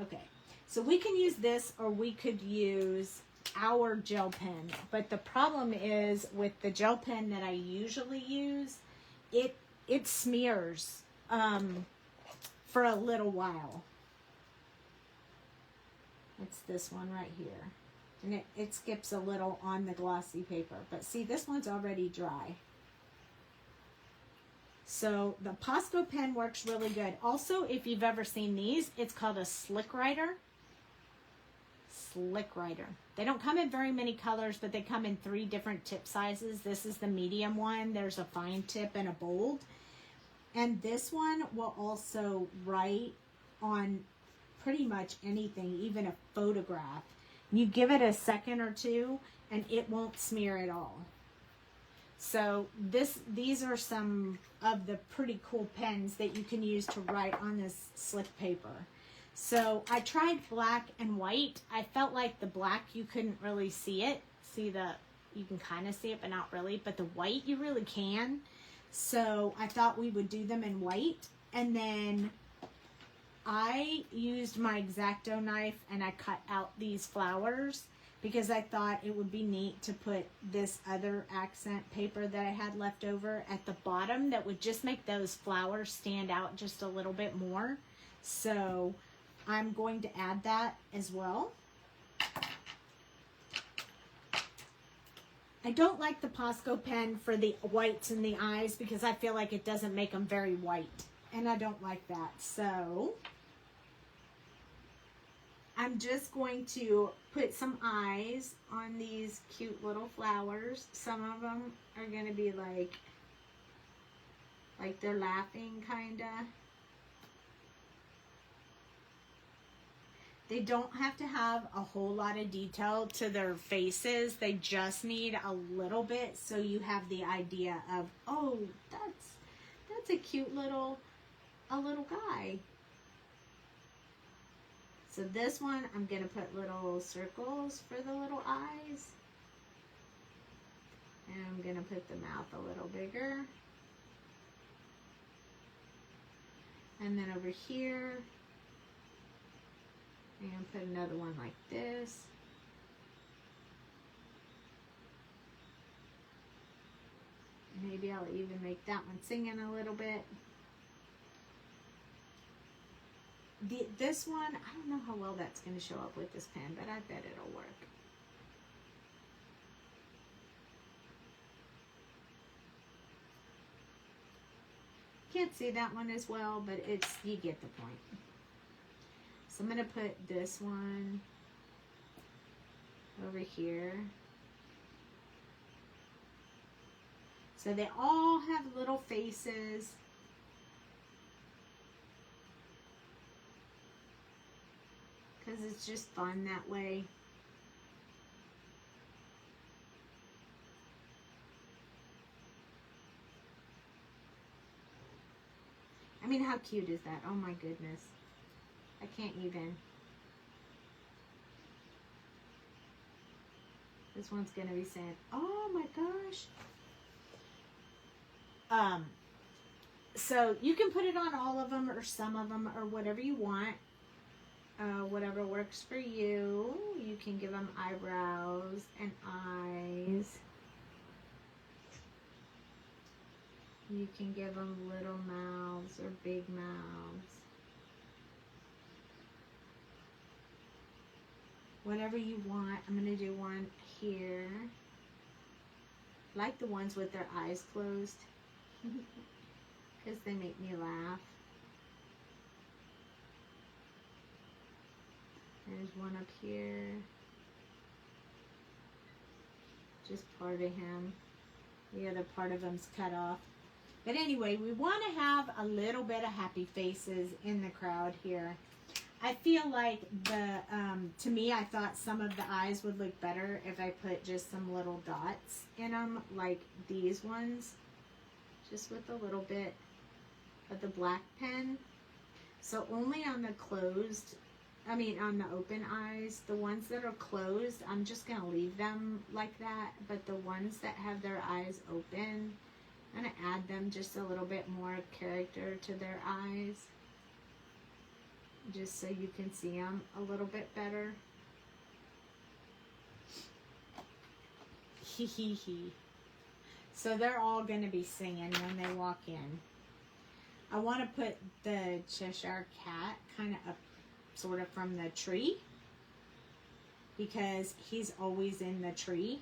Okay. So we can use this, or we could use our gel pen. But the problem is with the gel pen that I usually use, it smears for a little while. It's this one right here. And it skips a little on the glossy paper. But see, this one's already dry. So the Posco pen works really good. Also, if you've ever seen these, it's called a slick writer. Slick writer. They don't come in very many colors, but they come in 3 different tip sizes. This is the medium one. There's a fine tip and a bold. And this one will also write on pretty much anything, even a photograph. You give it a second or two, and it won't smear at all. So these are some of the pretty cool pens that you can use to write on this slick paper. So I tried black and white. I felt like the black, you couldn't really see it. You can kind of see it, but not really. But the white, you really can. So I thought we would do them in white. And then I used my X-Acto knife and I cut out these flowers because I thought it would be neat to put this other accent paper that I had left over at the bottom that would just make those flowers stand out just a little bit more. So I'm going to add that as well. I don't like the Posco pen for the whites in the eyes because I feel like it doesn't make them very white. And I don't like that. So I'm just going to put some eyes on these cute little flowers. Some of them are going to be like they're laughing kind of. They don't have to have a whole lot of detail to their faces. They just need a little bit so you have the idea of, oh, that's a cute little guy. So this one, I'm going to put little circles for the little eyes. And I'm going to put the mouth a little bigger. And then over here, I'm going to put another one like this. Maybe I'll even make that one singing a little bit. This one, I don't know how well that's going to show up with this pen, but I bet it'll work. Can't see that one as well, but you get the point. So I'm going to put this one over here. So they all have little faces. Because it's just fun that way. I mean, how cute is that? Oh my goodness. I can't even. This one's going to be saying, oh my gosh. So you can put it on all of them or some of them or whatever you want. Whatever works for you. You can give them eyebrows and eyes. You can give them little mouths or big mouths. Whatever you want. I'm going to do one here. I like the ones with their eyes closed. Because they make me laugh. There's one up here. Just part of him. The other part of him's cut off. But anyway, we want to have a little bit of happy faces in the crowd here. I feel like to me, I thought some of the eyes would look better if I put just some little dots in them, like these ones. Just with a little bit of the black pen. So only on the on the open eyes. The ones that are closed, I'm just going to leave them like that. But the ones that have their eyes open, I'm going to add them just a little bit more character to their eyes. Just so you can see them a little bit better. Hee hee hee. So they're all going to be singing when they walk in. I want to put the Cheshire Cat kind of up sort of from the tree. Because he's always in the tree.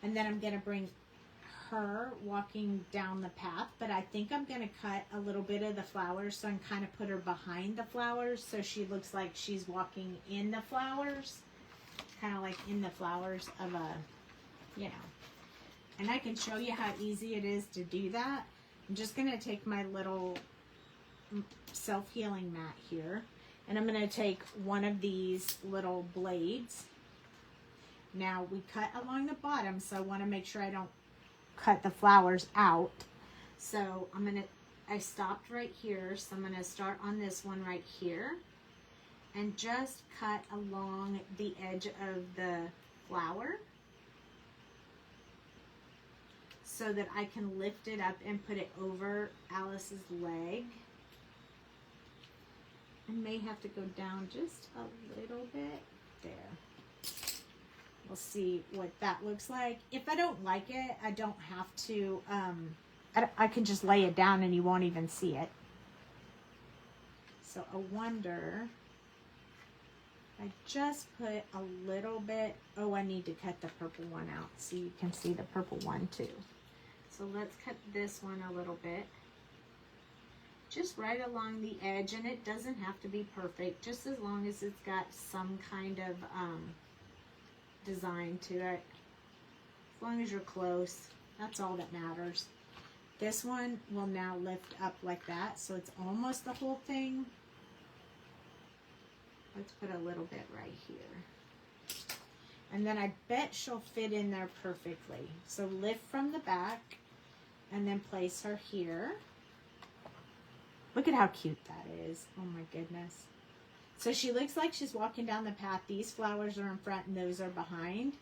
And then I'm going to bring her walking down the path, but I think I'm going to cut a little bit of the flowers so I can kind of put her behind the flowers so she looks like she's walking in the flowers, kind of like in the flowers of a, you know. And I can show you how easy it is to do that. I'm just going to take my little self-healing mat here, and I'm going to take one of these little blades. Now we cut along the bottom, so I want to make sure I don't cut the flowers out. So I stopped right here, so I'm going to start on this one right here, and just cut along the edge of the flower so that I can lift it up and put it over Alice's leg. I may have to go down just a little bit there. We'll see what that looks like. If I don't like it, I don't have to, I can just lay it down and you won't even see it. So I wonder, I just put a little bit, oh, I need to cut the purple one out so you can see the purple one too. So let's cut this one a little bit. Just right along the edge, and it doesn't have to be perfect, just as long as it's got some kind of design to it. As long as you're close, that's all that matters. This one will now lift up like that, so it's almost the whole thing. Let's put a little bit right here. And then I bet she'll fit in there perfectly. So lift from the back and then place her here. Look at how cute that is. Oh my goodness. So she looks like she's walking down the path. These flowers are in front and those are behind.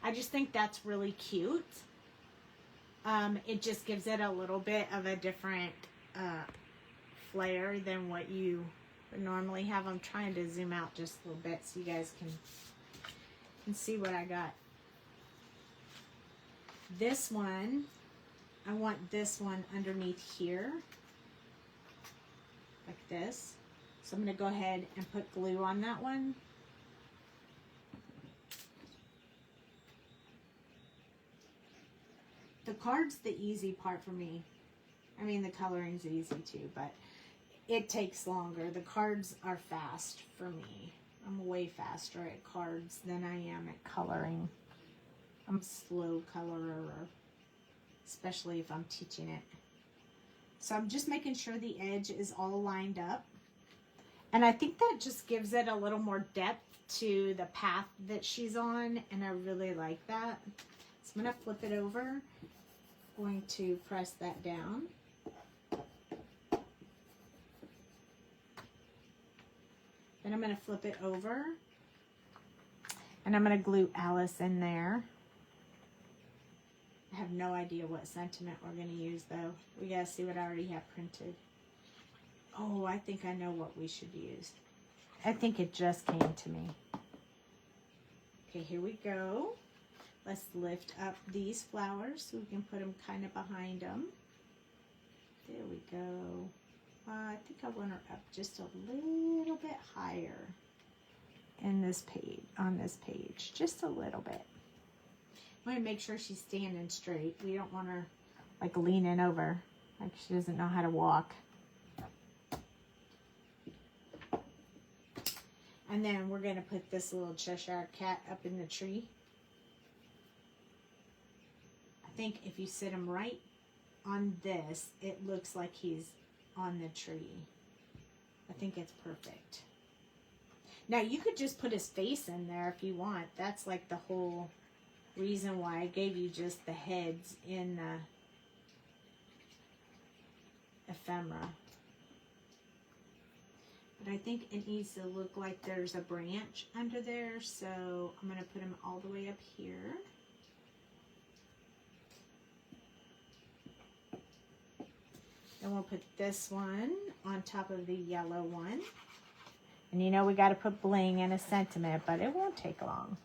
I just think that's really cute. It just gives it a little bit of a different flair than what you would normally have. I'm trying to zoom out just a little bit so you guys can see what I got. This one, I want this one underneath here. Like this. So I'm going to go ahead and put glue on that one. The card's the easy part for me. I mean, the coloring's easy too, but it takes longer. The cards are fast for me. I'm way faster at cards than I am at coloring. I'm a slow colorer, especially if I'm teaching it. So I'm just making sure the edge is all lined up. And I think that just gives it a little more depth to the path that she's on. And I really like that. So I'm going to flip it over. Going to press that down. Then I'm going to flip it over. And I'm going to glue Alice in there. I have no idea what sentiment we're going to use though. We got to see what I already have printed. Oh, I think I know what we should use. I think it just came to me. Okay, here we go. Let's lift up these flowers so we can put them kind of behind them. There we go. I think I want her up just a little bit higher in this page, on this page, just a little bit. I want to make sure she's standing straight. We don't want her like leaning over, like she doesn't know how to walk. And then we're going to put this little Cheshire cat up in the tree. I think if you sit him right on this, it looks like he's on the tree. I think it's perfect. Now you could just put his face in there if you want. That's like the whole reason why I gave you just the heads in the ephemera. But I think it needs to look like there's a branch under there, so I'm going to put him all the way up here. Then we'll put this one on top of the yellow one. And you know we got to put bling and a sentiment, but it won't take long.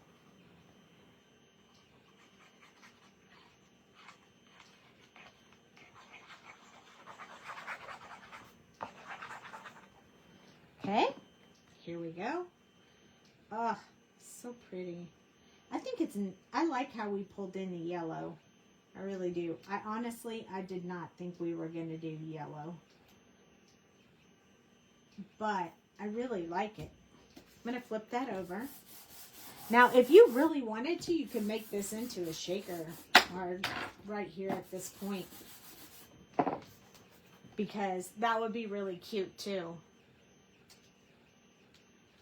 Okay, here we go. Oh, so pretty. I think I like how we pulled in the yellow. I really do. I did not think we were going to do yellow. But I really like it. I'm going to flip that over. Now, if you really wanted to, you could make this into a shaker card right here at this point. Because that would be really cute too.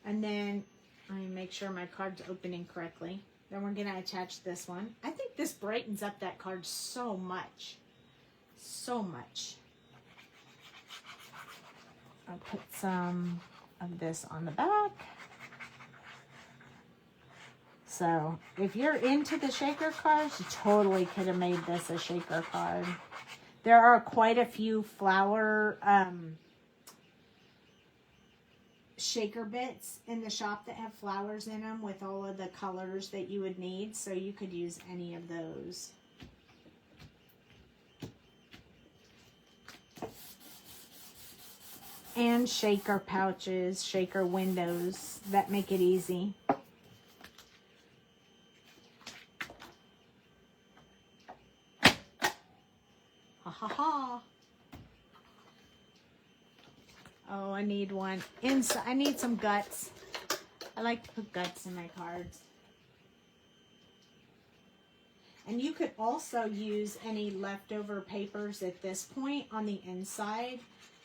And then, let me make sure my card's opening correctly. Then we're going to attach this one. I think this brightens up that card so much. So much. I'll put some of this on the back. So if you're into the shaker cards, you totally could have made this a shaker card. There are quite a few flower shaker bits in the shop that have flowers in them with all of the colors that you would need. So you could use any of those. And shaker pouches, shaker windows that make it easy. Ha ha ha. Oh, I need one. Inside, I need some guts. I like to put guts in my cards. And you could also use any leftover papers at this point on the inside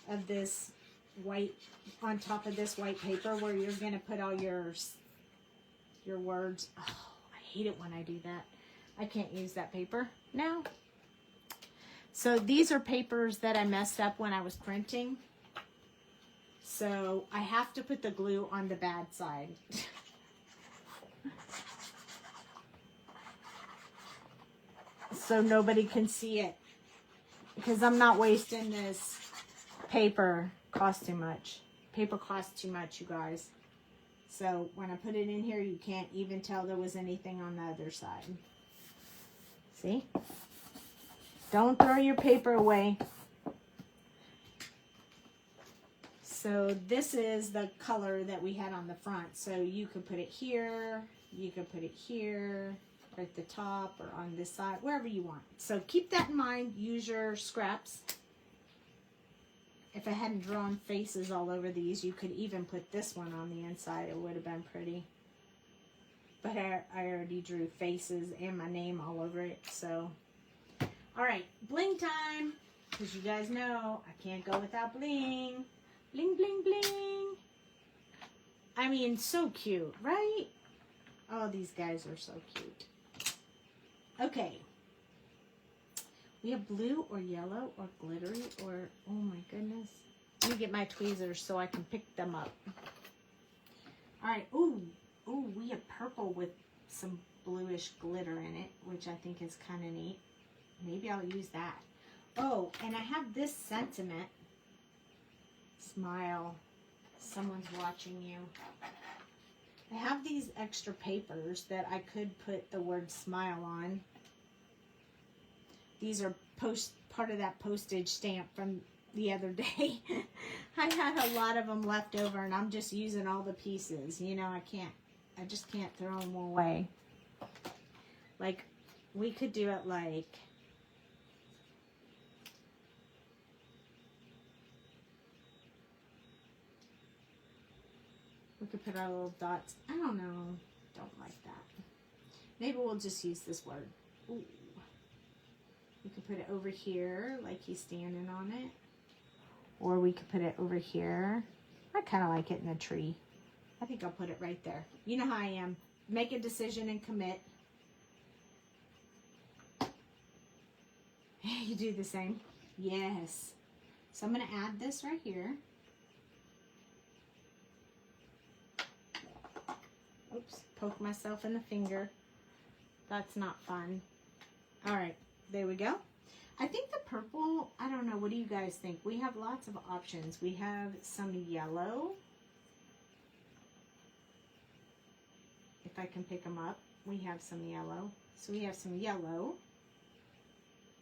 of this white, on top of this white paper where you're going to put all your words. Oh, I hate it when I do that. I can't use that paper now. So these are papers that I messed up when I was printing. So I have to put the glue on the bad side. So nobody can see it. Because I'm not wasting this paper. Costs too much. Paper costs too much, you guys. So when I put it in here, you can't even tell there was anything on the other side. See? Don't throw your paper away. So this is the color that we had on the front. So you could put it here. You could put it here, right at the top, or on this side, wherever you want. So keep that in mind. Use your scraps. If I hadn't drawn faces all over these, you could even put this one on the inside. It would have been pretty. But I already drew faces and my name all over it. So, all right, bling time. Because you guys know I can't go without bling. Bling, bling, bling. I mean, so cute, right? Oh, these guys are so cute. Okay. We have blue or yellow or glittery or, oh my goodness. Let me get my tweezers so I can pick them up. All right. Ooh, we have purple with some bluish glitter in it, which I think is kind of neat. Maybe I'll use that. Oh, and I have this sentiment. Smile. Someone's watching you. I have these extra papers that I could put the word smile on. These are part of that postage stamp from the other day. I had a lot of them left over and I'm just using all the pieces. You know, I just can't throw them away. Like, we could do it like, we could put our little dots. I don't know. Don't like that. Maybe we'll just use this word. Ooh. We could put it over here, like he's standing on it. Or we could put it over here. I kind of like it in a tree. I think I'll put it right there. You know how I am. Make a decision and commit. You do the same? Yes. So I'm going to add this right here. Oops, poke myself in the finger. That's not fun. All right. There we go. I think the purple, I don't know, what do you guys think? We have lots of options. We have some yellow. If I can pick them up, we have some yellow. So we have some yellow,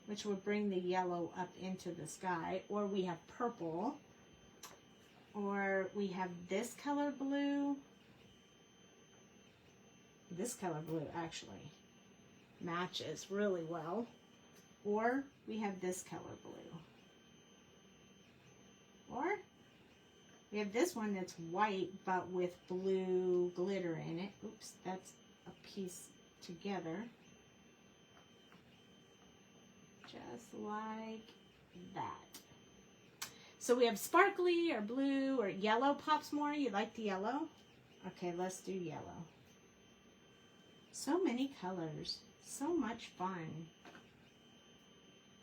which would bring the yellow up into the sky. Or we have purple. Or we have this color blue. This color blue actually matches really well. Or we have this color blue. Or we have this one that's white but with blue glitter in it. Oops, that's a piece together. Just like that. So we have sparkly or blue or yellow pops more. You like the yellow? Okay, let's do yellow. So many colors. So much fun.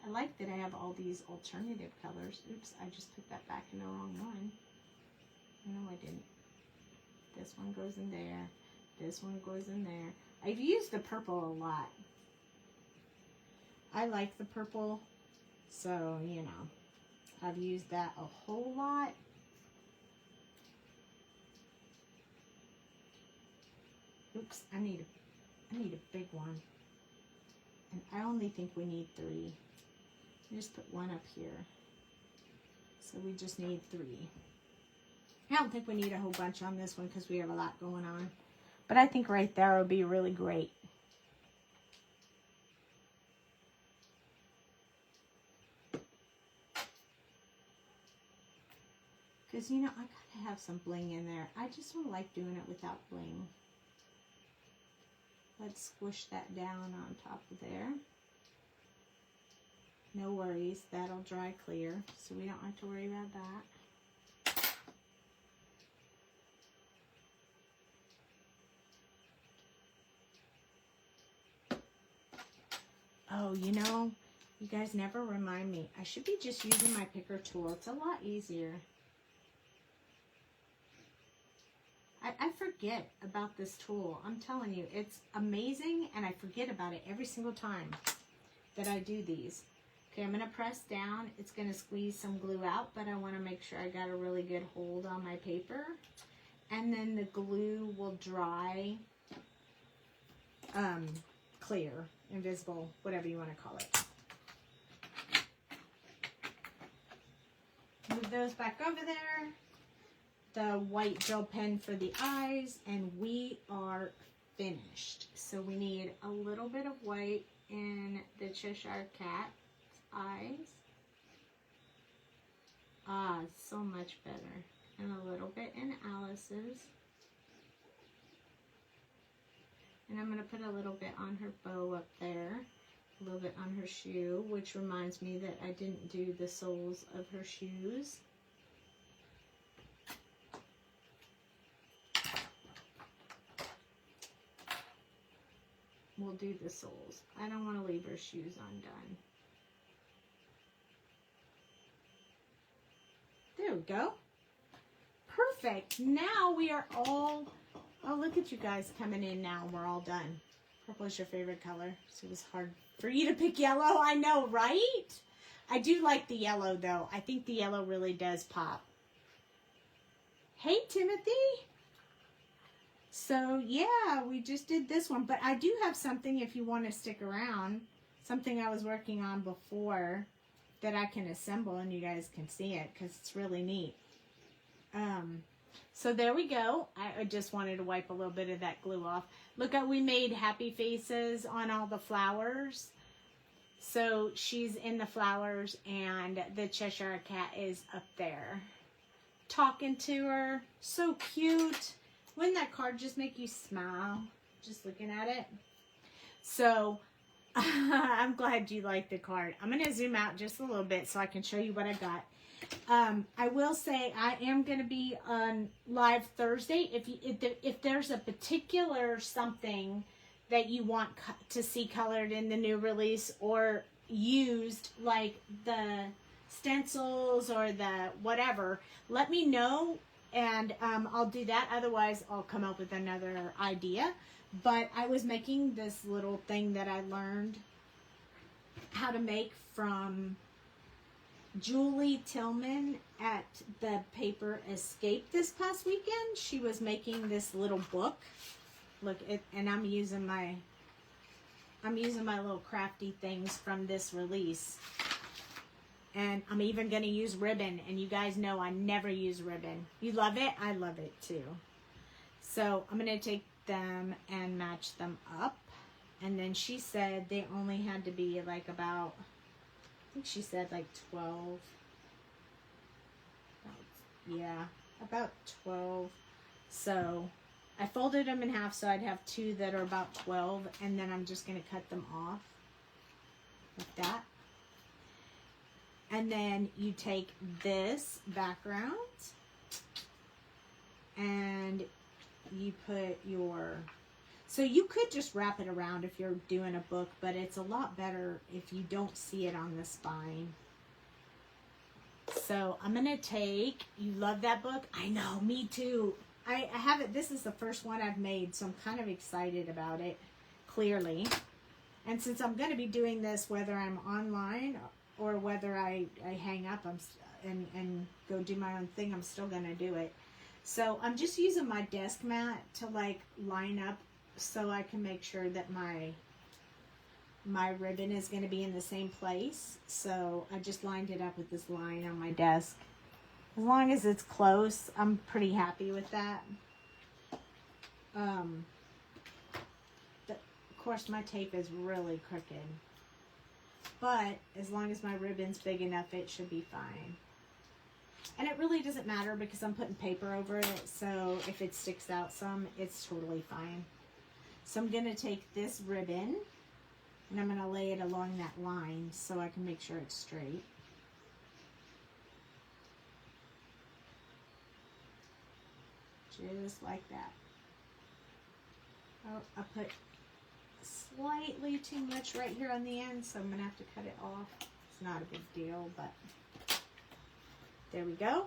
I like that I have all these alternative colors. Oops, I just put that back in the wrong one. No, I didn't. This one goes in there. This one goes in there. I've used the purple a lot. I like the purple, so, you know, I've used that a whole lot. Oops, I need a big one. And I only think we need 3. Just put one up here. So we just need 3. I don't think we need a whole bunch on this one because we have a lot going on. But I think right there would be really great. Because, you know, I gotta have some bling in there. I just don't like doing it without bling. Let's squish that down on top of there. No worries, that'll dry clear, so we don't have to worry about that. Oh, you know, you guys never remind me. I should be just using my picker tool. It's a lot easier. I forget about this tool. I'm telling you, it's amazing, and I forget about it every single time that I do these. Okay, I'm going to press down. It's going to squeeze some glue out, but I want to make sure I got a really good hold on my paper. And then the glue will dry clear, invisible, whatever you want to call it. Move those back over there. The white gel pen for the eyes, and we are finished. So we need a little bit of white in the Cheshire Cat's eyes. Ah, so much better. And a little bit in Alice's. And I'm going to put a little bit on her bow up there. A little bit on her shoe, which reminds me that I didn't do the soles of her shoes. We'll do the soles. I don't want to leave her shoes undone. There we go. Perfect. Now we are all, oh, look at you guys coming in now. We're all done. Purple is your favorite color, so it was hard for you to pick yellow. I know, right? I do like the yellow, though. I think the yellow really does pop. Hey, Timothy. So, yeah, we just did this one. But I do have something, if you want to stick around, something I was working on before that I can assemble, and you guys can see it because it's really neat. So there we go. I just wanted to wipe a little bit of that glue off. Look at, we made happy faces on all the flowers. So she's in the flowers, and the Cheshire Cat is up there talking to her. So cute. Wouldn't that card just make you smile just looking at it? So I'm glad you like the card. I'm going to zoom out just a little bit so I can show you what I got. I will say I am going to be on live Thursday. If there's a particular something that you want to see colored in the new release or used, like the stencils or the whatever, let me know. And I'll do that. Otherwise, I'll come up with another idea. But I was making this little thing that I learned how to make from Julie Tillman at the Paper Escape this past weekend. She was making this little book. Look, and I'm using my little crafty things from this release. And I'm even going to use ribbon. And you guys know I never use ribbon. You love it? I love it too. So I'm going to take them and match them up. And then she said they only had to be like about, I think she said like 12. Yeah, about 12. So I folded them in half so I'd have 2 that are about 12. And then I'm just going to cut them off like that. And then you take this background and you put your, so you could just wrap it around if you're doing a book, but it's a lot better if you don't see it on the spine. So I'm going to take, you love that book? I know, me too. I haven't, this is the first one I've made, so I'm kind of excited about it, clearly. And since I'm going to be doing this, whether I'm online or whether I hang up and go do my own thing, I'm still going to do it. So I'm just using my desk mat to like line up so I can make sure that my ribbon is going to be in the same place. So I just lined it up with this line on my desk. As long as it's close, I'm pretty happy with that. Of course, my tape is really crooked. But as long as my ribbon's big enough, it should be fine. And it really doesn't matter because I'm putting paper over it. So if it sticks out some, it's totally fine. So I'm going to take this ribbon and I'm going to lay it along that line so I can make sure it's straight. Just like that. Oh, I put slightly too much right here on the end, so I'm going to have to cut it off. It's not a big deal, but there we go.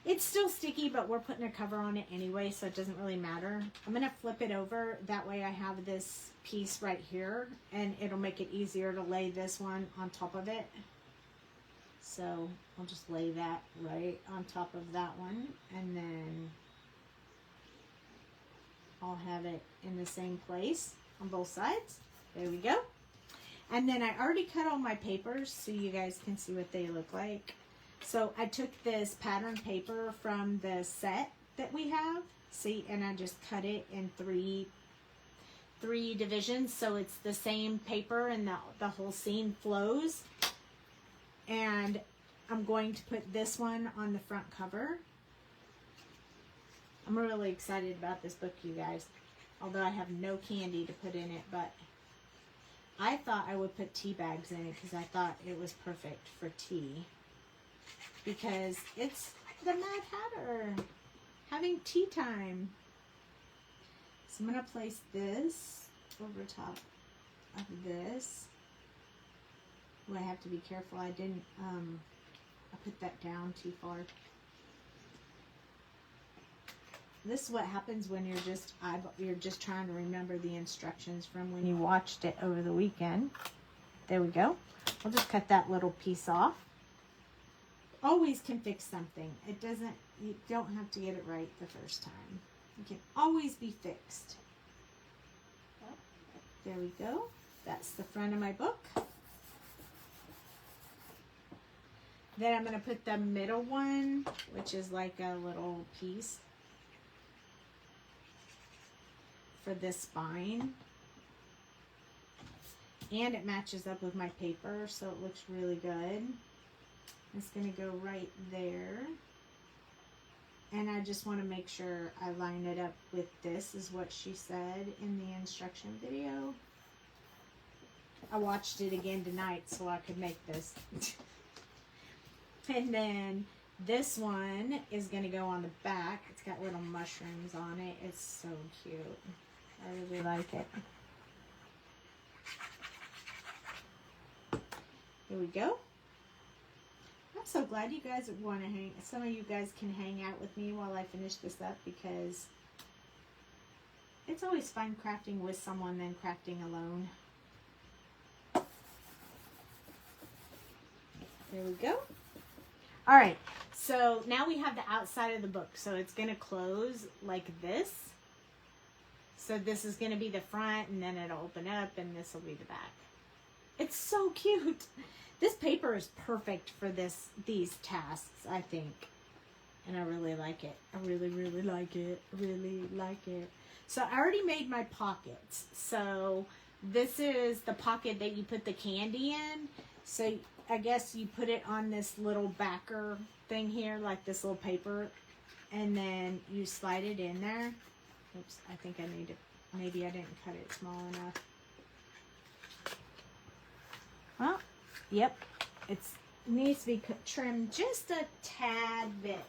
It's still sticky, but we're putting a cover on it anyway, so it doesn't really matter. I'm going to flip it over. That way I have this piece right here, and it'll make it easier to lay this one on top of it. So I'll just lay that right on top of that one, and then I'll have it in the same place on both sides. There we go. And then I already cut all my papers so you guys can see what they look like. So I took this pattern paper from the set that we have, see, and I just cut it in three divisions so it's the same paper and the whole scene flows. And I'm going to put this one on the front cover. I'm really excited about this book, you guys. Although I have no candy to put in it, but I thought I would put tea bags in it because I thought it was perfect for tea. Because it's the Mad Hatter having tea time. So I'm going to place this over top of this. Oh, I have to be careful. I didn't, I put that down too far. This is what happens when you're just trying to remember the instructions from when you watched it over the weekend. There we go. I'll just cut that little piece off. Always can fix something. You don't have to get it right the first time. It can always be fixed. There we go. That's the front of my book. Then I'm going to put the middle one, which is like a little piece for this spine. And it matches up with my paper, so it looks really good. It's going to go right there. And I just want to make sure I line it up with this, is what she said in the instruction video. I watched it again tonight so I could make this. And then this one is going to go on the back. It's got little mushrooms on it. It's so cute. I really like it. Here we go. I'm so glad you guys want to hang. Some of you guys can hang out with me while I finish this up, because it's always fun crafting with someone than crafting alone. There we go. All right, so now we have the outside of the book. So it's going to close like this. So this is going to be the front, and then it'll open up, and this will be the back. It's so cute. This paper is perfect for these tasks, I think. And I really like it. I really, really like it. Really like it. So I already made my pockets. So this is the pocket that you put the candy in. So I guess you put it on this little backer thing here, like this little paper. And then you slide it in there. Oops, I think I need to, maybe I didn't cut it small enough. Well, yep, it needs to be trimmed just a tad bit.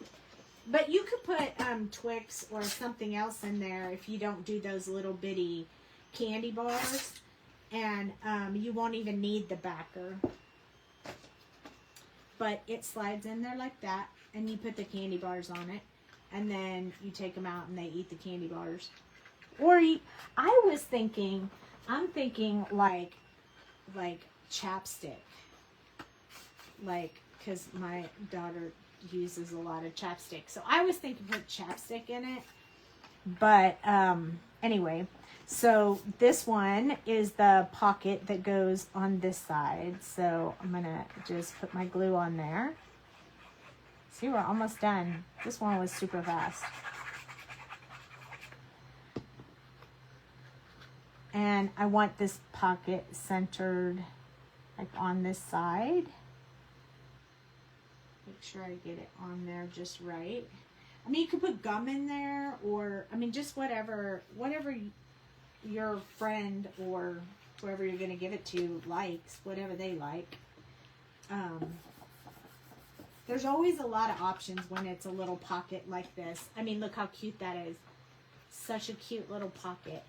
But you could put Twix or something else in there if you don't do those little bitty candy bars. And you won't even need the backer. but it slides in there like that, and you put the candy bars on it, and then you take them out and they eat the candy bars. Or I'm thinking like chapstick, like, because my daughter uses a lot of chapstick, so I was thinking put chapstick in it. But anyway, so this one is the pocket that goes on this side. So I'm gonna just put my glue on there. See, we're almost done. This one was super fast. And I want this pocket centered like on this side. Make sure I get it on there just right. I mean, you could put gum in there, or, I mean, just whatever your friend or whoever you're going to give it to likes, whatever they like. There's always a lot of options when it's a little pocket like this. I mean, look how cute that is. Such a cute little pocket.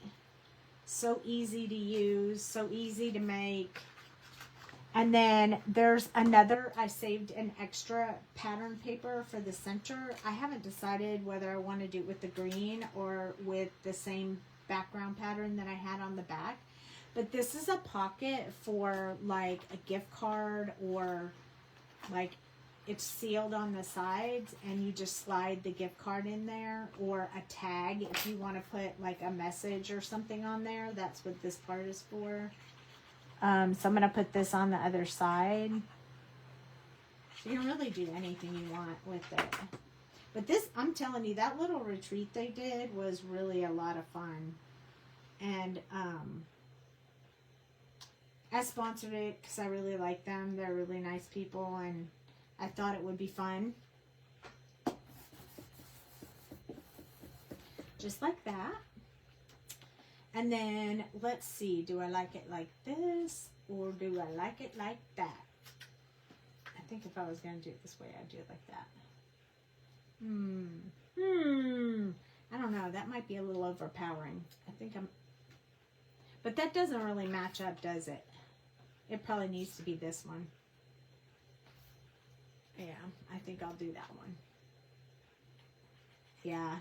So easy to use, so easy to make. And then there's another, I saved an extra pattern paper for the center. I haven't decided whether I want to do it with the green or with the same background pattern that I had on the back. But this is a pocket for like a gift card, or like it's sealed on the sides and you just slide the gift card in there, or a tag if you want to put like a message or something on there. That's what this part is for. So I'm going to put this on the other side. So you can really do anything you want with it. But this, I'm telling you, that little retreat they did was really a lot of fun. And I sponsored it because I really like them. They're really nice people, and I thought it would be fun. Just like that. And then, let's see, do I like it like this, or do I like it like that? I think if I was going to do it this way, I'd do it like that. I don't know, that might be a little overpowering. But that doesn't really match up, does it? It probably needs to be this one. Yeah, I think I'll do that one. Yeah.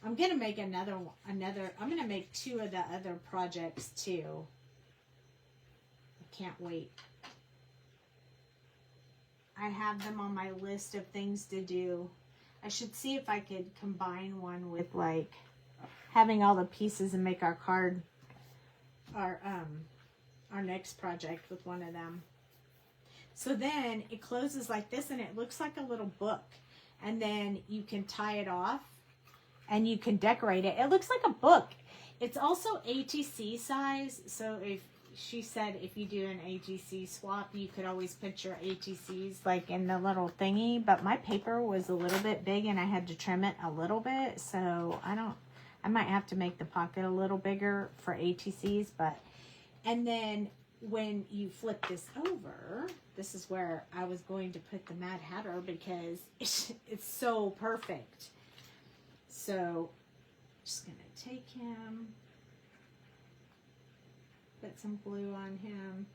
I'm going to make I'm going to make 2 of the other projects too. I can't wait. I have them on my list of things to do. I should see if I could combine one with like having all the pieces and make our card, our next project with one of them. So then it closes like this, and it looks like a little book. And then you can tie it off. And you can decorate it. It looks like a book. It's also ATC size. So she said if you do an ATC swap, you could always put your ATCs like in the little thingy. But my paper was a little bit big and I had to trim it a little bit. So I might have to make the pocket a little bigger for ATCs. And then when you flip this over, this is where I was going to put the Mad Hatter because it's so perfect. So, just going to take him, put some glue on him.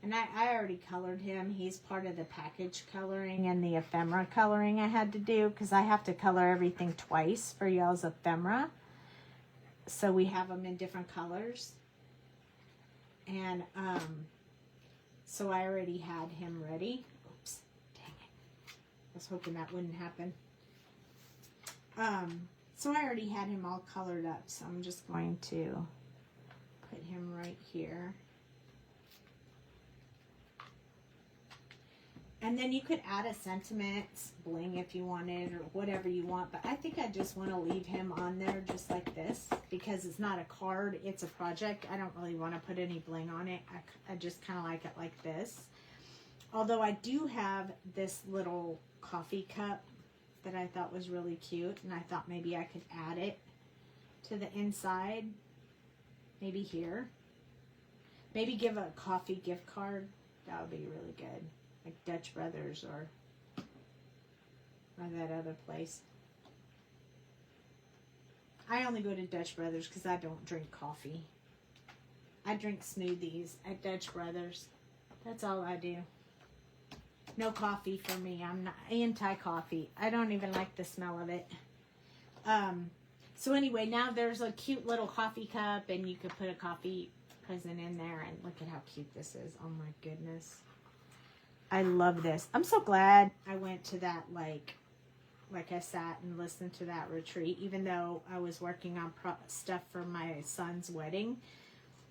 And I already colored him. He's part of the package coloring and the ephemera coloring I had to do, because I have to color everything twice for y'all's ephemera. So we have them in different colors. And so I already had him ready. Oops, dang it. I was hoping that wouldn't happen. So I already had him all colored up, so I'm just going to put him right here. And then you could add a sentiment bling if you wanted, or whatever you want, but I think I just want to leave him on there just like this, because it's not a card, it's a project. I don't really want to put any bling on it. I just kind of like it like this. Although I do have this little coffee cup that I thought was really cute, and I thought maybe I could add it to the inside, maybe here. Maybe give a coffee gift card. That would be really good, like Dutch Brothers or that other place. I only go to Dutch Brothers because I don't drink coffee. I drink smoothies at Dutch Brothers. That's all I do. No coffee for me. I'm not anti-coffee. I don't even like the smell of it. So anyway, now there's a cute little coffee cup, and you could put a coffee present in there, and look at how cute this is. Oh my goodness. I love this. I'm so glad I went to that, like I sat and listened to that retreat, even though I was working on stuff for my son's wedding.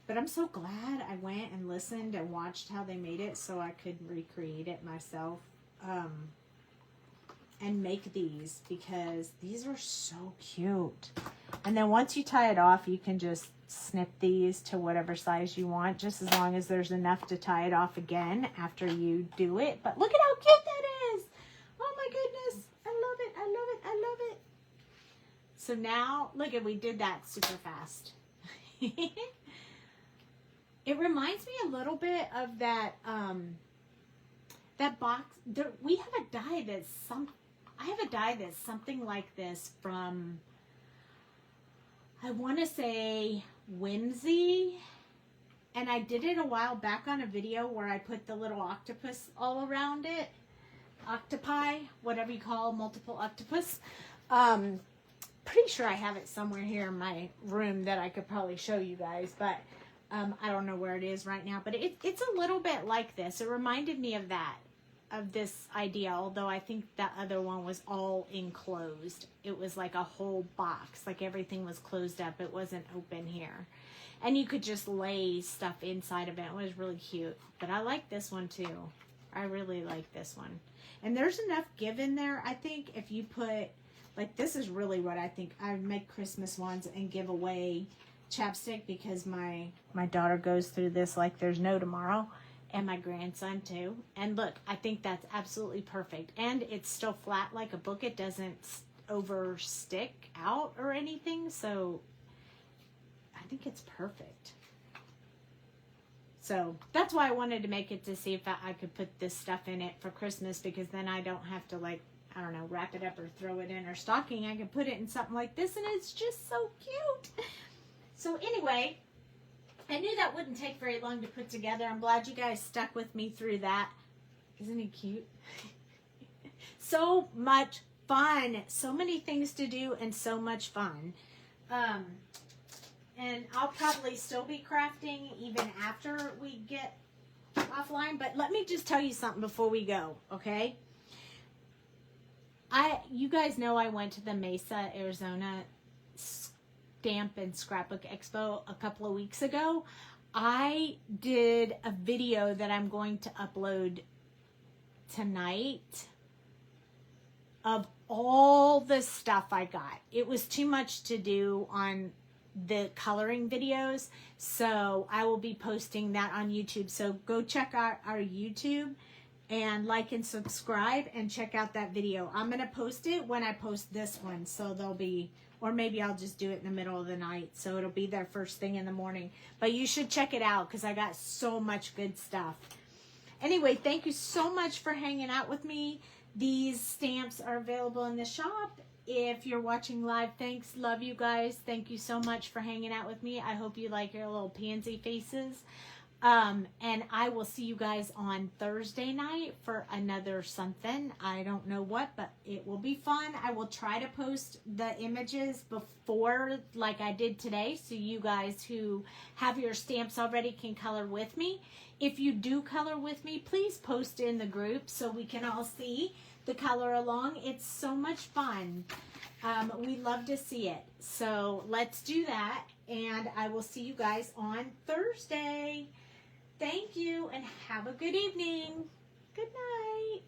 But I'm so glad I went and listened and watched how they made it so I could recreate it myself and make these, because these are so cute. And then once you tie it off, you can just snip these to whatever size you want, just as long as there's enough to tie it off again after you do it. But look at how cute that is. Oh my goodness. I love it. I love it. I love it. So now, look at, we did that super fast. It reminds me a little bit of that, that box. We have a die that's I have a die that's something like this from, I want to say, Whimsy. And I did it a while back on a video where I put the little octopus all around it. Octopi, whatever you call multiple octopus. Pretty sure I have it somewhere here in my room that I could probably show you guys, but I don't know where it is right now. But it's a little bit like this. It reminded me of that, of this idea, although I think that other one was all enclosed. It was like a whole box, like everything was closed up. It wasn't open here. And you could just lay stuff inside of it. It was really cute. But I like this one too. I really like this one. And there's enough give in there. I think if you put, like, this is really what I think. I would make Christmas ones and give away chapstick, because my daughter goes through this like there's no tomorrow. And my grandson too. And look, I think that's absolutely perfect. And it's still flat like a book. It doesn't over stick out or anything. So I think it's perfect. So that's why I wanted to make it, to see if I could put this stuff in it for Christmas, because then I don't have to, like, I don't know, wrap it up or throw it in our stocking. I can put it in something like this, and it's just so cute. So anyway, I knew that wouldn't take very long to put together. I'm glad you guys stuck with me through that. Isn't he cute? So much fun. So many things to do and so much fun. And I'll probably still be crafting even after we get offline. But let me just tell you something before we go, okay? You guys know I went to the Mesa, Arizona Stamp and Scrapbook Expo a couple of weeks ago. I did a video that I'm going to upload tonight of all the stuff I got. It was too much to do on the coloring videos, so I will be posting that on YouTube. So go check out our YouTube and like and subscribe and check out that video. I'm going to post it when I post this one, so there'll be, or maybe I'll just do it in the middle of the night, so it'll be there first thing in the morning. But you should check it out, because I got so much good stuff. Anyway, thank you so much for hanging out with me. These stamps are available in the shop. If you're watching live, thanks. Love you guys. Thank you so much for hanging out with me. I hope you like your little pansy faces. And I will see you guys on Thursday night for another something. I don't know what, but it will be fun. I will try to post the images before, like I did today, so you guys who have your stamps already can color with me. If you do color with me, please post in the group so we can all see the color along. It's so much fun. We love to see it. So let's do that, and I will see you guys on Thursday. Thank you, and have a good evening. Good night.